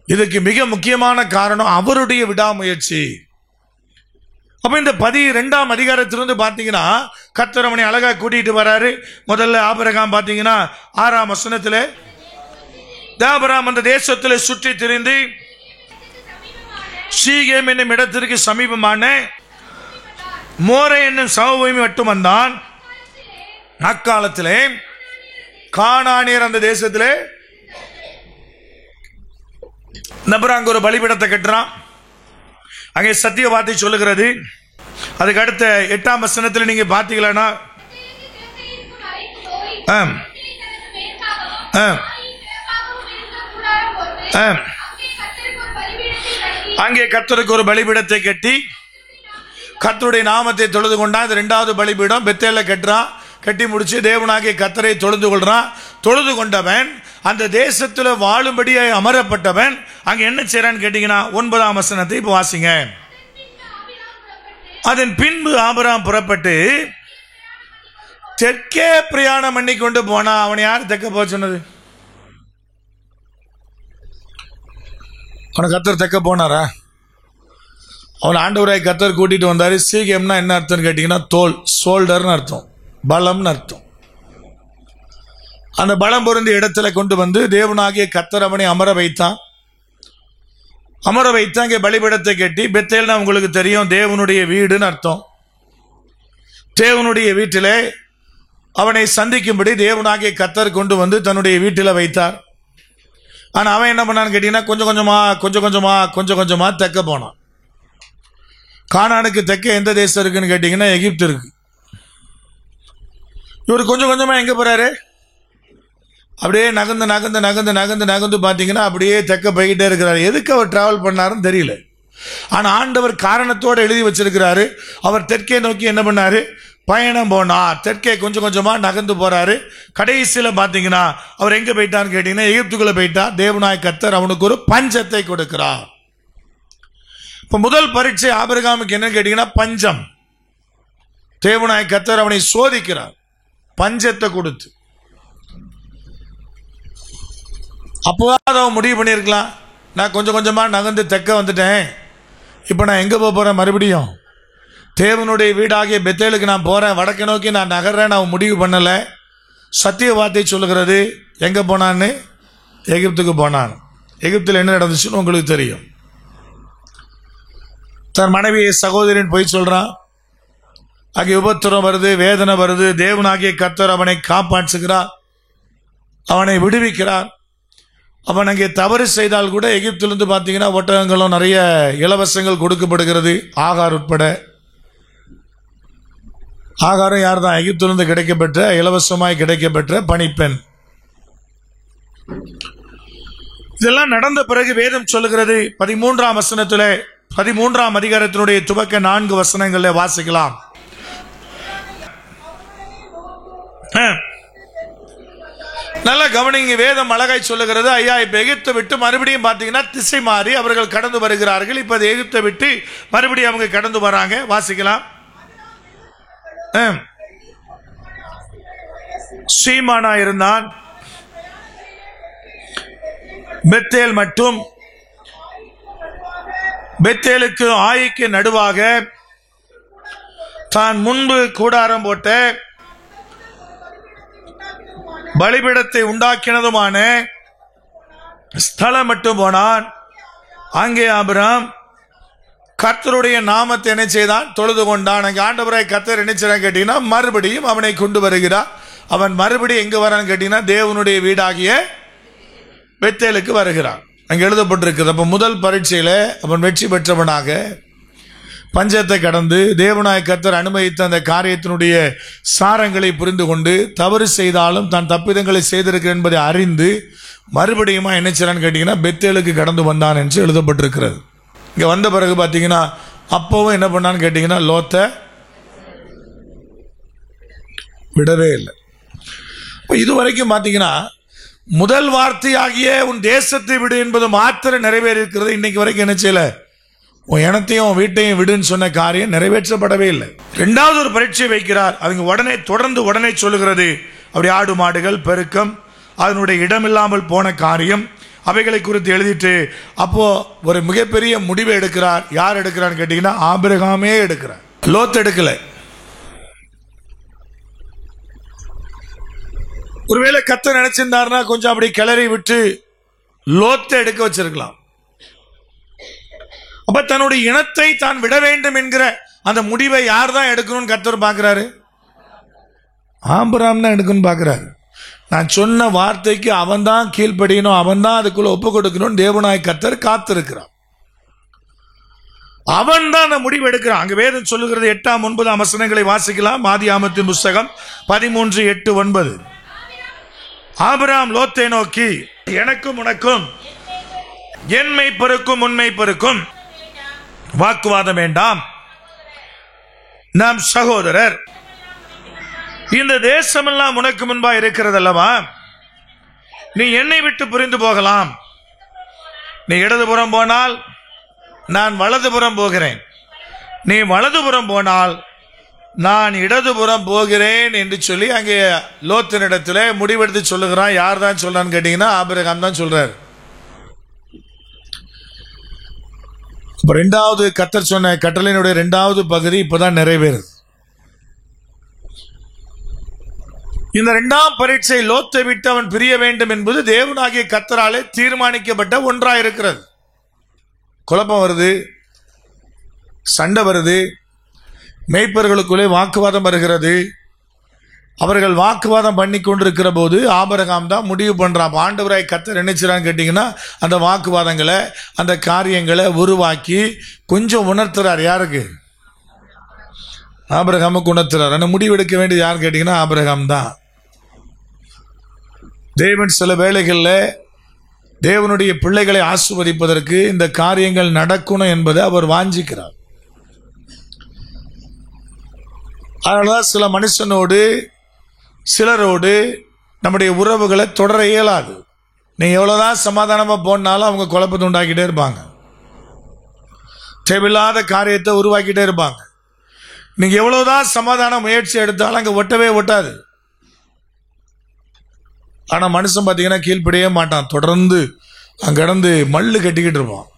இதுக்கு மிக முக்கியமான காரணம் அவருடைய விடாமுயற்சி. அப்ப இந்த 12ஆம் அதிகாரத்திலிருந்து பாத்தீங்கன்னா கர்த்தர் அவனை அழகா கூட்டிட்டு வராரு. முதல்ல ஆபிரகாம் பாத்தீங்கன்னா 6ஆம் வசனத்திலே, ஆபிரகாம் அந்த தேசத்திலே சுற்றி திரிந்து சீகேம் என்னும் இடத்திற்கு சமீபமான மோரே என்னும் சமபூமி மட்டும் வந்தான். அக்காலத்திலே கானானியர் அந்த தேசத்திலே நபராங்க ஒரு பலிபீடத்தை கட்டுறான். அங்கே சத்திய வார்த்தை சொல்லுகிறது. அதுக்கு அடுத்த 8ஆம் வசனத்தில் நீங்க பாத்தீங்களா, அங்கே கர்த்தருக்கு ஒரு பலிபீடத்தை கட்டி கர்த்தருடைய நாமத்தை தொழுது கொண்டான். அது 2வது பலிபீடம் பெத்தேல கட்டுறான். கட்டி முடிச்சு தேவனாகிய கர்த்தரை தொழுது கொள்றான். தொழுது கொண்டவன் அந்த தேசத்தில் வாழும்படியே அமரப்பட்டவன் அங்க என்ன செய்யறான்னு கேட்டீங்கன்னா 9ஆம் வசனத்தை இப்ப வாசிங்க. அதன் பின்பு ஆபிரகாம் புறப்பட்டு தெற்கே பிரயாணம் பண்ணி கொண்டு போனா. அவனை யார் தெற்க போக சொன்னது? அவனை கர்த்தர் தெற்க போனாரா? அவனை ஆண்டவராய் கர்த்தர் கூட்டிட்டு வந்தாரு. சீகேம்னா என்ன அர்த்தம் கேட்டீங்கன்னா தோல், ஷோல்டர்னு அர்த்தம், பலம்னு அர்த்தம். அந்த பலம் பொருந்திய இடத்துல கொண்டு வந்து தேவனாகிய கர்த்தர் அவனை அமர வைத்தான். அமர வைத்து அங்கே பலிபீடத்தை கட்டி, பெத்தேல்னா உங்களுக்கு தெரியும் தேவனுடைய வீடுன்னு அர்த்தம். தேவனுடைய வீட்டிலே அவனை சந்திக்கும்படி தேவனாகிய கர்த்தர் கொண்டு வந்து தன்னுடைய வீட்டில் வைத்தார். ஆனா அவன் என்ன பண்ணான்னு கேட்டீங்கன்னா கொஞ்சம் கொஞ்சமா தெற்க போனான். கானானுக்கு தெற்க எந்த தேசம் இருக்குன்னு கேட்டீங்கன்னா எகிப்து இருக்கு. இவர் கொஞ்சம் கொஞ்சமா எங்க போறாரு? அப்படியே நகர்ந்து பாத்தீங்கன்னா அப்படியே தெற்க போய்கிட்டே இருக்கிறாரு. எதுக்கு அவர் டிராவல் பண்ணாருன்னு தெரியல. ஆனா ஆண்டவர் காரணத்தோடு எழுதி வச்சிருக்கிறாரு. அவர் தெற்கே நோக்கி என்ன பண்ணாரு? பயணம் போனார். தெற்கே கொஞ்சம் கொஞ்சமா நகர்ந்து போறாரு. கடைசியில பாத்தீங்கன்னா அவர் எங்க போயிட்டான்னு கேட்டீங்கன்னா எகிப்துக்குள்ள போயிட்டார். தேவனாய் கர்த்தர் அவனுக்கு ஒரு பஞ்சத்தை கொடுக்கிறார். இப்ப முதல் பரீட்சை ஆபிரகாமுக்கு என்ன கேட்டீங்கன்னா பஞ்சம். தேவனாய் கர்த்தர் அவனை சோதிக்கிறார் பஞ்சத்தை கொடுத்து. அப்போதான் அவன் முடிவு பண்ணியிருக்கலாம், நான் கொஞ்சம் கொஞ்சமா நகர்ந்து தெற்க வந்துட்டேன், இப்ப நான் எங்க போறேன்? மறுபடியும் தேவனுடைய வீடாகிய பெத்தேலுக்கு நான் போறேன், வடக்கு நோக்கி நான் நகர்றேன். நான் முடிவு பண்ணல. சத்திய வார்த்தை சொல்லுகிறது எங்க போனான்னு, எகிப்துக்கு போனான். எகிப்தில் என்ன நடந்துச்சுன்னு உங்களுக்கு தெரியும். தன் மனைவியை சகோதரின் போய் சொல்றான். அங்கே உபத்திரம் வருது, வேதனை வருது. தேவனாகிய கர்த்தர் அவனை காப்பாற்றுகிறார், அவனை விடுவிக்கிறார். அவன் அங்கே தவறு செய்தால் கூட எகிப்திலிருந்து பார்த்தீங்கன்னா ஒட்டகங்களும் நிறைய இலவசங்கள் கொடுக்கப்படுகிறது, ஆகார் உட்பட. ஆகாரம் யார் தான்? எகிப்திலிருந்து கிடைக்கப்பெற்ற, இலவசமாய் கிடைக்கப்பெற்ற பணிப்பெண். இதெல்லாம் நடந்த பிறகு வேதம் சொல்லுகிறது 13ஆம் வசனத்தில், 13ஆம் அதிகாரத்தினுடைய துவக்க 4 வசனங்களில் வாசிக்கலாம். நல்ல கவனிங்க, வேதம் அழகாய் சொல்லுகிறது. ஐயா இப்ப எகிப்தை விட்டு மறுபடியும் பாத்தீங்கன்னா திசை மாறி அவர்கள் கடந்து வருகிறார்கள். இப்ப எகிப்தை விட்டு மறுபடியும் அவங்க கடந்து வராங்க. வாசிக்கலாம். சீமானா இருந்தான். பெத்தேல் மட்டும் பெத்தேலுக்கு ஆயிக்கு நடுவாக தான் முன்பு கூடாரம் போட்ட பலிபீடத்தை உண்டாக்கினதுமான ஸ்தலம் மட்டும் போனான். அங்கே ஆபிரகாம் கர்த்தருடைய நாமத்தை என்ன செய்தான்? தொழுது கொண்டான். அங்கே ஆண்டவராய் கர்த்தர் என்ன செய்றான்னு கேட்டீங்கன்னா, மறுபடியும் அவனை கொண்டு வருகிறார். அவன் மறுபடியும் எங்க வரான்னு கேட்டீங்கன்னா, தேவனுடைய வீடாகிய பெத்தேலுக்கு வருகிறான். அங்கே எழுதப்பட்டிருக்கிறது. அப்ப முதல் பரீட்சையில அவன் வெற்றி பெற்றவனாக பஞ்சத்தை கடந்து தேவனாய கர்த்தர் அனுமதித்த அந்த காரியத்தினுடைய சாரங்களை புரிந்து கொண்டு, தவறு செய்தாலும் தான் தப்பிதங்களை செய்திருக்கிறேன் என்பதை அறிந்து மறுபடியுமா என்ன செய்றான்னு கேட்டீங்கன்னா, பெத்தேலுக்கு கடந்து வந்தான் என்று எழுதப்பட்டிருக்கிறது. இங்க வந்த பிறகு பார்த்தீங்கன்னா, அப்பவும் என்ன பண்ணான்னு கேட்டீங்கன்னா, லோத்தை விடவே இல்லை. இதுவரைக்கும் பார்த்தீங்கன்னா, முதல் வார்த்தையாகிய உன் தேசத்தை விடு என்பது மாத்திரம் நிறைவேறி இருக்கிறது. இன்னைக்கு வரைக்கும் என்ன செய்யல? உன் இனத்தையும் வீட்டையும் விடுன்னு சொன்ன காரியம் நிறைவேற்றப்படவே இல்லை. இரண்டாவது ஒரு பரீட்சை வைக்கிறார். அதுங்க தொடர்ந்து உடனே சொல்லுகிறது. அப்படி ஆடு மாடுகள் பெருக்கம், அதனுடைய இடமில்லாமல் போன காரியம், அவைகளை குறித்து எழுதிட்டு அப்போ ஒரு மிகப்பெரிய முடிவை எடுக்கிறார். யார் எடுக்கிறான்னு கேட்டீங்கன்னா, ஆபிரகாமே எடுக்கிறார். லோத் எடுக்கல. ஒருவேளை கர்த்தர் நினைச்சிருந்தாருன்னா கொஞ்சம் அப்படி கிளறி விட்டு லோத்தை எடுக்க வச்சிருக்கலாம். அப்ப தன்னுடைய இனத்தை தான் விட வேண்டும் என்கிற அந்த முடிவை யார் தான் எடுக்கணும்னு கர்த்தர் பார்க்கிறாரு? ஆபிரகாம் தான் எடுக்கணும்னு பார்க்கிறாரு. நான் சொன்ன வார்த்தைக்கு அவன் தான் கீழ்ப்படியணும், அவன் தான் அதுக்குள்ள ஒப்பு கொடுக்கணும். தேவனாய் கர்த்தர் காத்திருக்கிறான். அவன் தான் அந்த முடிவு எடுக்கிறான். அங்க வேதம் சொல்லுகிறது. 8ஆம் 9ஆம் வசனங்களை வாசிக்கலாம். ஆதியாகமத்தின் புஸ்தகம் 13:8-9. ஆபிரகாம் லோத்தை நோக்கி, எனக்கும் உனக்கும் என் மெய்ப்பருக்கும் உன் மெய்ப்பருக்கும் வாக்குவாதம் வேண்டாம், நாம் சகோதரர். இந்த தேசமெல்லாம் உனக்கு முன்பா இருக்கிறது அல்லவா? நீ என்னை விட்டு புரிந்து போகலாம். நீ இடதுபுறம் போனால் நான் வலதுபுறம் போகிறேன், நீ வலதுபுறம் போனால் நான் இடதுபுறம் போகிறேன் என்று சொல்லி அங்கே லோத்தினிடத்துல முடிவெடுத்து சொல்லுகிறான். யார் தான் சொல்றான்னு கேட்டீங்கன்னா, ஆபிரகாம் தான் சொல்றாரு. இப்ப இரண்டாவது கர்த்தர் சொன்ன கட்டளையினுடைய இரண்டாவது பகுதி இப்பதான் நிறைவேறுது. இந்த இரண்டாம் பரீட்சை லோத்தை விட்டு அவன் பிரிய வேண்டும் என்பது தேவனாகிய கர்த்தராலே தீர்மானிக்கப்பட்ட ஒன்றாயிருக்கிறது. குழப்பம் வருது, சண்டை வருது, மேய்ப்பர்களுக்குள்ளே வாக்குவாதம் வருகிறது. அவர்கள் வாக்குவாதம் பண்ணி கொண்டிருக்கிற போது ஆபிரகாம் தான் முடிவு பண்றான். ஆண்டவராய் கர்த்தர் நினைச்சான்னு கேட்டீங்கன்னா, அந்த வாக்குவாதங்களை அந்த காரியங்களை உருவாக்கி கொஞ்சம் உணர்த்துறார். யாருக்கு? ஆபிரகாமுக்கு உணர்த்துறார். அந்த முடிவு எடுக்க வேண்டியது யாருன்னு கேட்டீங்கன்னா, ஆபிரகாம் தான். தேவன் சில வேளைகளில் தேவனுடைய பிள்ளைகளை ஆசீர்வதிப்பதற்கு இந்த காரியங்கள் நடக்கணும் என்பதை அவர் வாஞ்சிக்கிறார். அதனாலதான் சில மனுஷனோடு சிலரோடு நம்முடைய உறவுகளை தொடர இயலாது. நீங்க எவ்வளவுதான் சமாதானமா போனாலும் அவங்க குழப்பத்தை உண்டாக்கிட்டே இருப்பாங்க, தேவையில்லாத காரியத்தை உருவாக்கிட்டே இருப்பாங்க. நீங்க எவ்வளவுதான் சமாதான முயற்சி எடுத்தாலும் அங்க ஒட்டவே ஒட்டாது. ஆனா மனுஷன் பார்த்தீங்கன்னா கீழ்ப்படியே மாட்டான், தொடர்ந்து அங்க கடந்து மல்லு கட்டிக்கிட்டு இருப்பான்.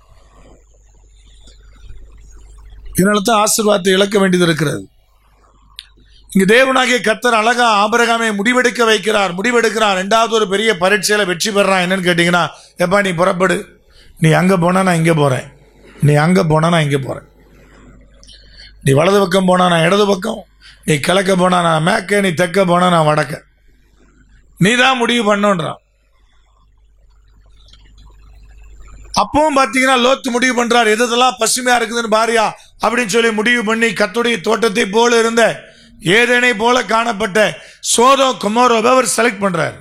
இதனால தான் ஆசீர்வாதத்தை இழக்க வேண்டியது இருக்கிறது. இங்கு தேவனாகிய கர்த்தர் அழகா ஆபிரகாமை முடிவெடுக்க வைக்கிறார். முடிவெடுக்கிறார். இரண்டாவது ஒரு பெரிய பரீட்சையில வெற்றி பெறான். என்னன்னு கேட்டீங்கன்னா, எப்பா நீ புறப்படு, நீ அங்க போனா நான் இங்க போறேன், நீ அங்க போனா நான் இங்க போறேன், நீ வலது பக்கம் போனா நான் இடது பக்கம், நீ கிழக்க போனா நான் மேக்க, நீ தெற்க போனா நான் வடக்க, நீ தான் முடிவு பண்ணுன்றான். அப்பவும் பாத்தீங்கன்னா லோத்து முடிவு பண்றார். எதெல்லாம் பசுமையா இருக்குதுன்னு பாரியா அப்படின்னு சொல்லி முடிவு பண்ணி கர்த்தருடைய தோட்டத்தை போல இருந்த ஏதேனை போல காணப்பட்ட சோதோம் குமாரோவை அவர் செலக்ட் பண்றார்.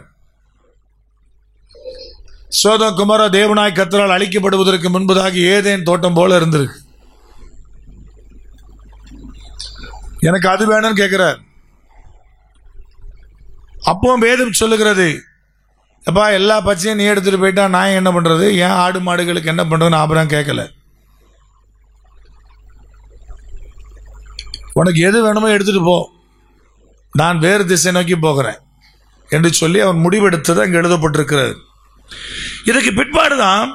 சோதோம் குமாரோ தேவனாய் கர்த்தரால் அழிக்கப்படுவதற்கு முன்பதாக ஏதேன் தோட்டம் போல இருந்திருக்கு. எனக்கு அது வேணும்னு கேட்கிறார். அப்பவும் வேதம் சொல்லுகிறது, அப்பா எல்லா பச்சையும் நீ எடுத்துட்டு போயிட்டா நான் என்ன பண்றது, ஏன் ஆடு மாடுகளுக்கு என்ன பண்றதுன்னு ஆபிரகாம் கேட்கல. உனக்கு எது வேணுமோ எடுத்துட்டு போ, நான் வேறு திசை நோக்கி போகிறேன். என்று சொல்லி அவன் முடிவெடுத்தது அங்கு எழுதப்பட்டிருக்கிறது. இதுக்கு பிற்பாடுதான்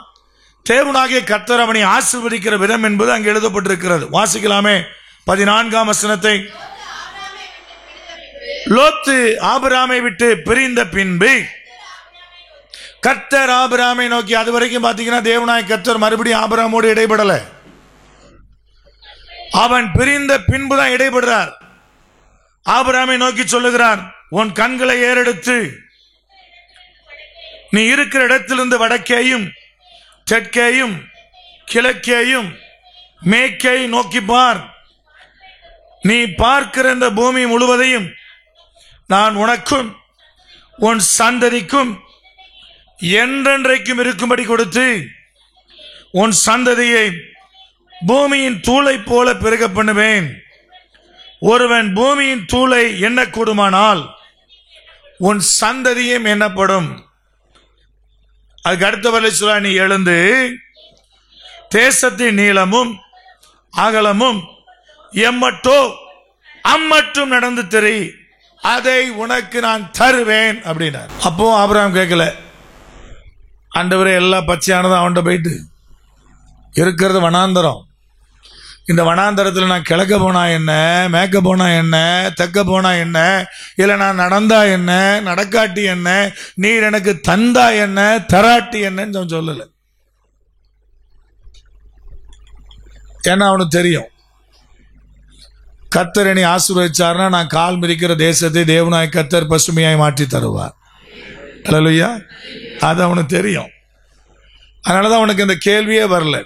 தேவனாகிய கர்த்தர் அவனை ஆசீர்வதிக்கிற விதம் என்பது அங்கு எழுதப்பட்டிருக்கிறது. வாசிக்கலாமே 14ஆம் வசனத்தை. லோத்து ஆபிரகாமை விட்டு பிரிந்த பின்பு கர்த்தர் ஆபிரகாமை நோக்கி, அது வரைக்கும் பாத்தீங்கன்னா தேவனாகிய கர்த்தர் மறுபடியும் ஆபிரகாமோடு இடைபடல. அவன் பிரிந்த பின்புதான் இடைபடுறார். ஆபிரகாமை நோக்கி சொல்லுகிறார், உன் கண்களை ஏறெடுத்து நீ இருக்கிற இடத்திலிருந்து வடக்கேயும் தெற்கேயும் கிழக்கேயும் மேற்கே நோக்கி பார். நீ பார்க்கிற இந்த பூமி முழுவதையும் நான் உனக்கும் உன் சந்ததிக்கும் என்றென்றைக்கும் இருக்கும்படி கொடுத்து உன் சந்ததியை பூமியின் தூளை போல பெருக பண்ணுவேன். ஒருவன் பூமியின் தூளை எண்ணக்கூடுமானால் உன் சந்ததியும் எண்ணப்படும். அதுக்கு அடுத்த வரை சொல்ல, நீ எழுந்து தேசத்தின் நீளமும் அகலமும் எம்மட்டோ அம்மட்டும் நடந்து தெரி, அதை உனக்கு நான் தருவேன் அப்படின்னார். அப்போ ஆபிரகாம் கேட்கல, ஆண்டவரே எல்லாம் பச்சையானதான் அவன்கிட்ட போயிட்டு இருக்கிறது வனாந்தரம். இந்த வனாந்தரத்தில் நான் கிழக்க போனா என்ன, மேற்க போனா என்ன, தெற்க போனா என்ன, இல்லை நான் நடந்தா என்ன, நடக்காட்டி என்ன, நீர் எனக்கு தந்தா என்ன, தராட்டி என்னன்னு சொல்லல. ஏன்னா அவனுக்கு தெரியும், கர்த்தர் என்னை ஆசீர்வதிச்சார்னா நான் கால் மிதிக்கிற தேசத்தை தேவனாய் கர்த்தர் பசுமையாய் மாற்றி தருவார். அல்லேலூயா. அது அவனுக்கு தெரியும். அதனாலதான் அவனுக்கு இந்த கேள்வியே வரல.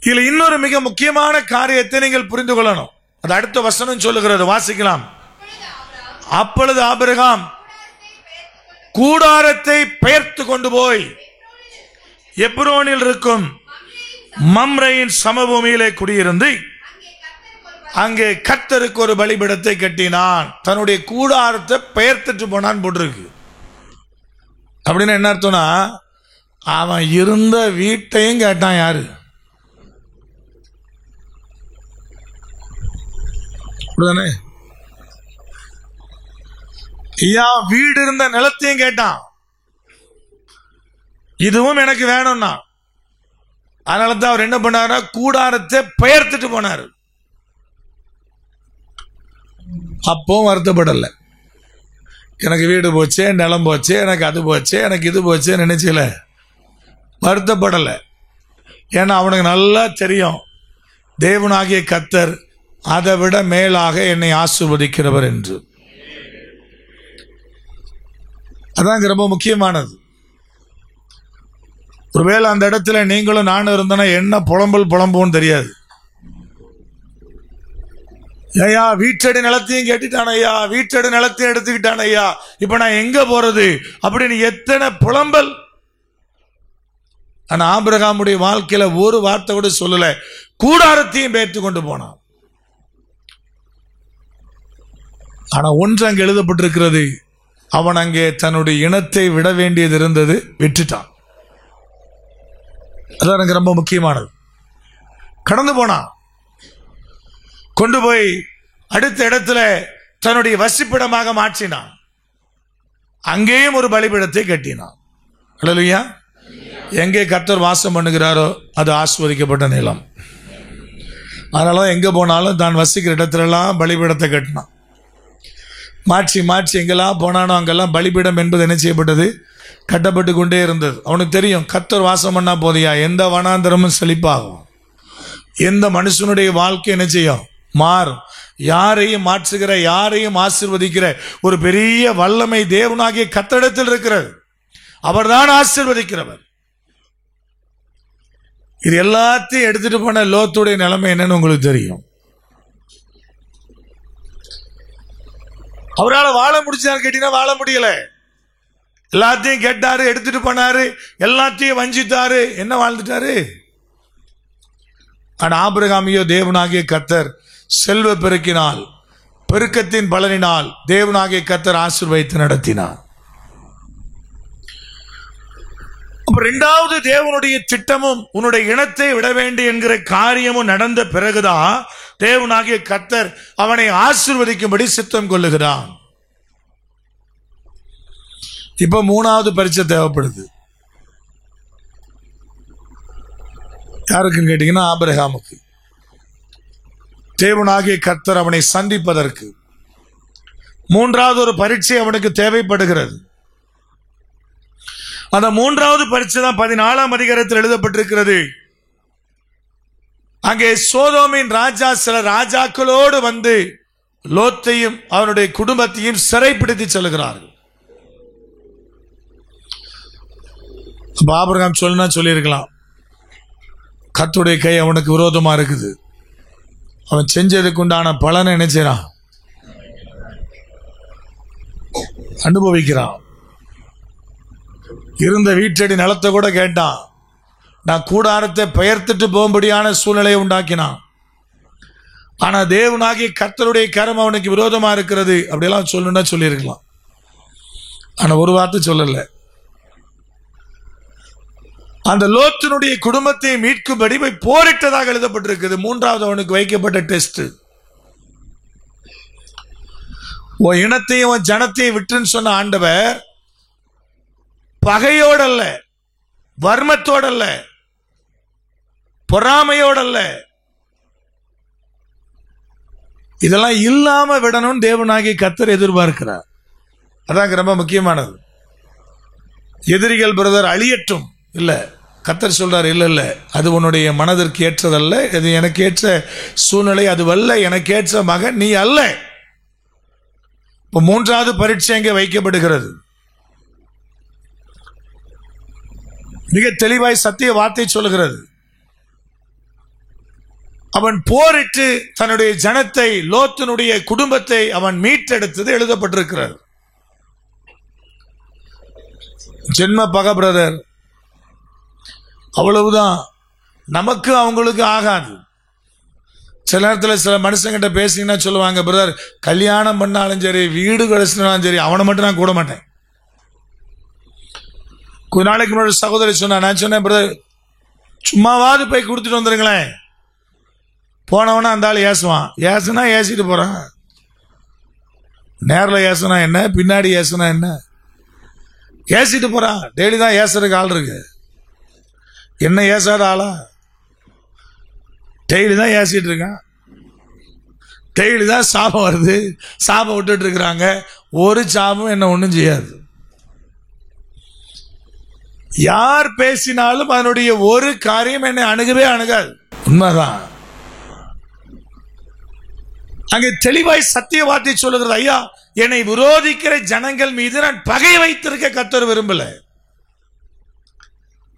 இதுல இன்னொரு மிக முக்கியமான காரியத்தை நீங்கள் புரிந்து கொள்ளணும். அது அடுத்த வசனம் சொல்லுகிறது. வாசிக்கலாம். அப்பொழுது ஆபிரகாம் கூடாரத்தை பெயர்த்து கொண்டு போய் எப்ரோனில் இருக்கும் மம்ரேயின் சமபூமியிலே குடியிருந்து அங்கே கர்த்தருக்கு ஒரு பலிபீடத்தை கட்டினான். தன்னுடைய கூடாரத்தை பெயர்த்துட்டு போனான் போட்டிருக்கு. அப்படின்னு என்ன அர்த்தம்னா, அவன் இருந்த வீட்டையும் கேட்டான். யாரு? ஐயா, வீடு இருந்த நிலத்தையும் கேட்டான். இதுவும் எனக்கு வேணும்னா. அதனாலதான் அவர் என்ன பண்ணாரு, கூடாரத்தை பெயர்த்துட்டு போனாரு. அப்போ வருத்தப்படல, எனக்கு வீடு போச்சு, நிலம் போச்சு, எனக்கு அது போச்சு, எனக்கு இது போச்சு நினைச்சல, வருத்தப்படல. ஏன்னா அவனுக்கு நல்லா தெரியும் தேவனாகிய கர்த்தர் அதை விட மேலாக என்னை ஆசீர்வதிக்கிறவர் என்று. அதான் ரொம்ப முக்கியமானது. ஒருவேளை அந்த இடத்துல நீங்களும் நானும் இருந்தோன்னா என்ன புலம்புன்னு தெரியாது. ஐயா, வீட்டடி நிலத்தையும் கேட்டுட்டான், ஐயா வீட்டடி நிலத்தையும் எடுத்துக்கிட்டான், ஐயா இப்ப நான் எங்க போறது அப்படின்னு எத்தனை புலம்பல். ஆனா ஆபிரகாமுடைய வாழ்க்கையில ஒரு வார்த்தை கூட சொல்லல, கூடாரத்தையும் பெயர்த்து கொண்டு போனான். ஆனா ஒன்று அங்கு எழுதப்பட்டிருக்கிறது, அவன் அங்கே தன்னுடைய இனத்தை விட வேண்டியது இருந்தது, விட்டுட்டான். அதான் எனக்கு ரொம்ப முக்கியமானது. கடந்து போனான், கொண்டு போய் அடுத்த இடத்துல தன்னுடைய வசிப்பிடமாக மாற்றினான். அங்கேயும் ஒரு பலிபீடத்தை கட்டினான். அல்லேலூயா. எங்கே கர்த்தர் வாசம் பண்ணுகிறாரோ அது ஆசீர்வதிக்கப்பட்ட நிலம். அதனால எங்க போனாலும் தான் வசிக்கிற இடத்துல எல்லாம் பலிபீடத்தை கட்டினான். மாற்றி மாற்றி எங்கெல்லாம் போனானோ அங்கெல்லாம் பலிபீடம் என்பது என்ன செய்யப்பட்டது, கட்டப்பட்டு கொண்டே இருந்தது. அவனுக்கு தெரியும், கர்த்தர் வாசம் பண்ணா போதியா எந்த வனாந்தரமும் செழிப்பாகும், எந்த மனுஷனுடைய வாழ்க்கை என்ன செய்யும், மாறும். யாரையும் மாற்றுகிற, யாரையும் ஆசீர்வதிக்கிற ஒரு பெரிய வல்லமை தேவனாகிய கர்த்தரிடத்தில் இருக்கிறது. அவர்தான் ஆசீர்வதிக்கிறவர். இது எல்லாத்தையும் எடுத்துட்டு போன லோத்துடைய நிலைமை என்னன்னு உங்களுக்கு தெரியும். அவரால் வாழ முடிச்சாரு கேட்டீங்கன்னா வாழ முடியல. எல்லாத்தையும் கேட்டாரு, எடுத்துட்டு போனாரு, எல்லாத்தையும் வஞ்சித்தாரு, என்ன வாழ்ந்துட்டாரு. ஆனா ஆபிரகாமையோ தேவனாகிய கர்த்தர் செல்வ பெருக்கினால், பெருக்கத்தின் பலனினால் தேவனாகிய கர்த்தர் ஆசீர்வதித்து நடத்தினார். அப்ப இரண்டாவது தேவனுடைய திட்டமும் உன்னுடைய இனத்தை விட வேண்டும் என்கிற காரியமும் நடந்த பிறகுதான் தேவனாகிய கர்த்தர் அவனை ஆசீர்வதிக்கும்படி சித்தம் கொள்ளுகிறான். இப்ப 3வது பரீட்சை தேவைப்படுது. யாருக்குன்னு கேட்டீங்கன்னா ஆபிரகாமுக்கு. தேவனாகிய கர்த்தர் அவனை சந்திப்பதற்கு 3வது ஒரு பரீட்சை அவனுக்கு தேவைப்படுகிறது. அந்த 3வது பரீட்சை தான் 14ஆம் அதிகாரத்தில் எழுதப்பட்டிருக்கிறது. அங்கே சோதோமின் ராஜா சில ராஜாக்களோடு வந்து லோத்தையும் அவனுடைய குடும்பத்தையும் சிறைப்பிடித்து செல்கிறார்கள். ஆபிரகாம் சொல்லியிருக்கலாம், கர்த்தருடைய கை அவனுக்கு விரோதமா இருக்குது, அவன் செஞ்சதுக்கு உண்டான பலனை என்ன செய்றான், அனுபவிக்கிறான். இருந்த வீட்டடி நிலத்தை கூட கேட்டான். நான் கூடாரத்தை பெயர்த்துட்டு போகும்படியான சூழ்நிலையை உண்டாக்கினான். ஆனா தேவனாகிய கர்த்தருடைய கரம் அவனுக்கு விரோதமா இருக்கிறது அப்படியெல்லாம் சொல்லணும்னா சொல்லியிருக்கலாம். ஆனா ஒரு வார்த்தை சொல்லல. அந்த லோத்தினுடைய குடும்பத்தை மீட்கும்படி போரிட்டதாக எழுதப்பட்டிருக்குது. 3வது அவனுக்கு வைக்கப்பட்ட டெஸ்ட். உன் இனத்தையும் உன் ஜனத்தையும் விட்டுன்னு சொன்ன ஆண்டவர் பகையோடல்ல, வர்மத்தோடல்ல, பொறாமையோடல்ல, இதெல்லாம் இல்லாம விடணும் தேவனாகிய கர்த்தர் எதிர்பார்க்கிறார். அதான் ரொம்ப முக்கியமானது. எதிரிகள் பிரதர் அழியட்டும் இல்ல, கர்த்தர் சொல்றார் இல்ல, அது உன்னுடைய மனதிற்கு ஏற்றதல்ல, அது எனக்கு ஏற்ற சூழ்நிலை அதுவல்ல, எனக்கு ஏற்ற மகன் நீ அல்ல. இப்போ 3வது பரீட்சை அங்கே வைக்கப்படுகிறது. மிக தெளிவாய் சத்திய வார்த்தை சொல்கிறது. அவன் போரிட்டு தன்னுடைய ஜனத்தை, லோத்தினுடைய குடும்பத்தை அவன் மீட்டெடுத்தது எழுதப்பட்டிருக்கிறது. ஜென்ம பகை பிரதர், அவ்வளவுதான். நமக்கு அவங்களுக்கு ஆகாது. சில நேரத்தில் சில மனுஷங்கிட்ட பேசிங்கன்னா சொல்லுவாங்க, பிரதர் கல்யாணம் பண்ணாலும் சரி, வீடு கிடைச்சினாலும் சரி, அவனை மட்டும் நான் கூட மாட்டேன். கொஞ்ச நாளைக்கு முன்னாடி சகோதரி சொன்னா, நான் சொன்னேன் பிரதர் சும்மாவாது போய் கொடுத்துட்டு வந்துருங்களேன். போனவனா அந்த ஆள் ஏசுவான். ஏசுனா ஏசிட்டு போறான். நேரில் ஏசுனா என்ன, பின்னாடி ஏசுனா என்ன, ஏசிட்டு போறான். டெய்லி தான் ஏசுறதுக்கு ஆள் இருக்கு. என்ன ஏசாத ஆளா? டெய்லி தான் ஏசிட்டு இருக்கான். டெய்லி தான் சாபம் வருது, சாபம் விட்டுட்டு இருக்கிறாங்க. ஒரு சாபம் என்ன ஒன்றும் செய்யாது. யார் பேசினாலும் அதனுடைய ஒரு காரியம் என்னை அணுகவே அணுகாது. உண்மைதான். அங்கே தெளிவாய் சத்திய வார்த்தை சொல்லுகிறது, ஐயா என்னை விரோதிக்கிற ஜனங்கள் மீது நான் பகை வைத்திருக்க கர்த்தர் விரும்பல.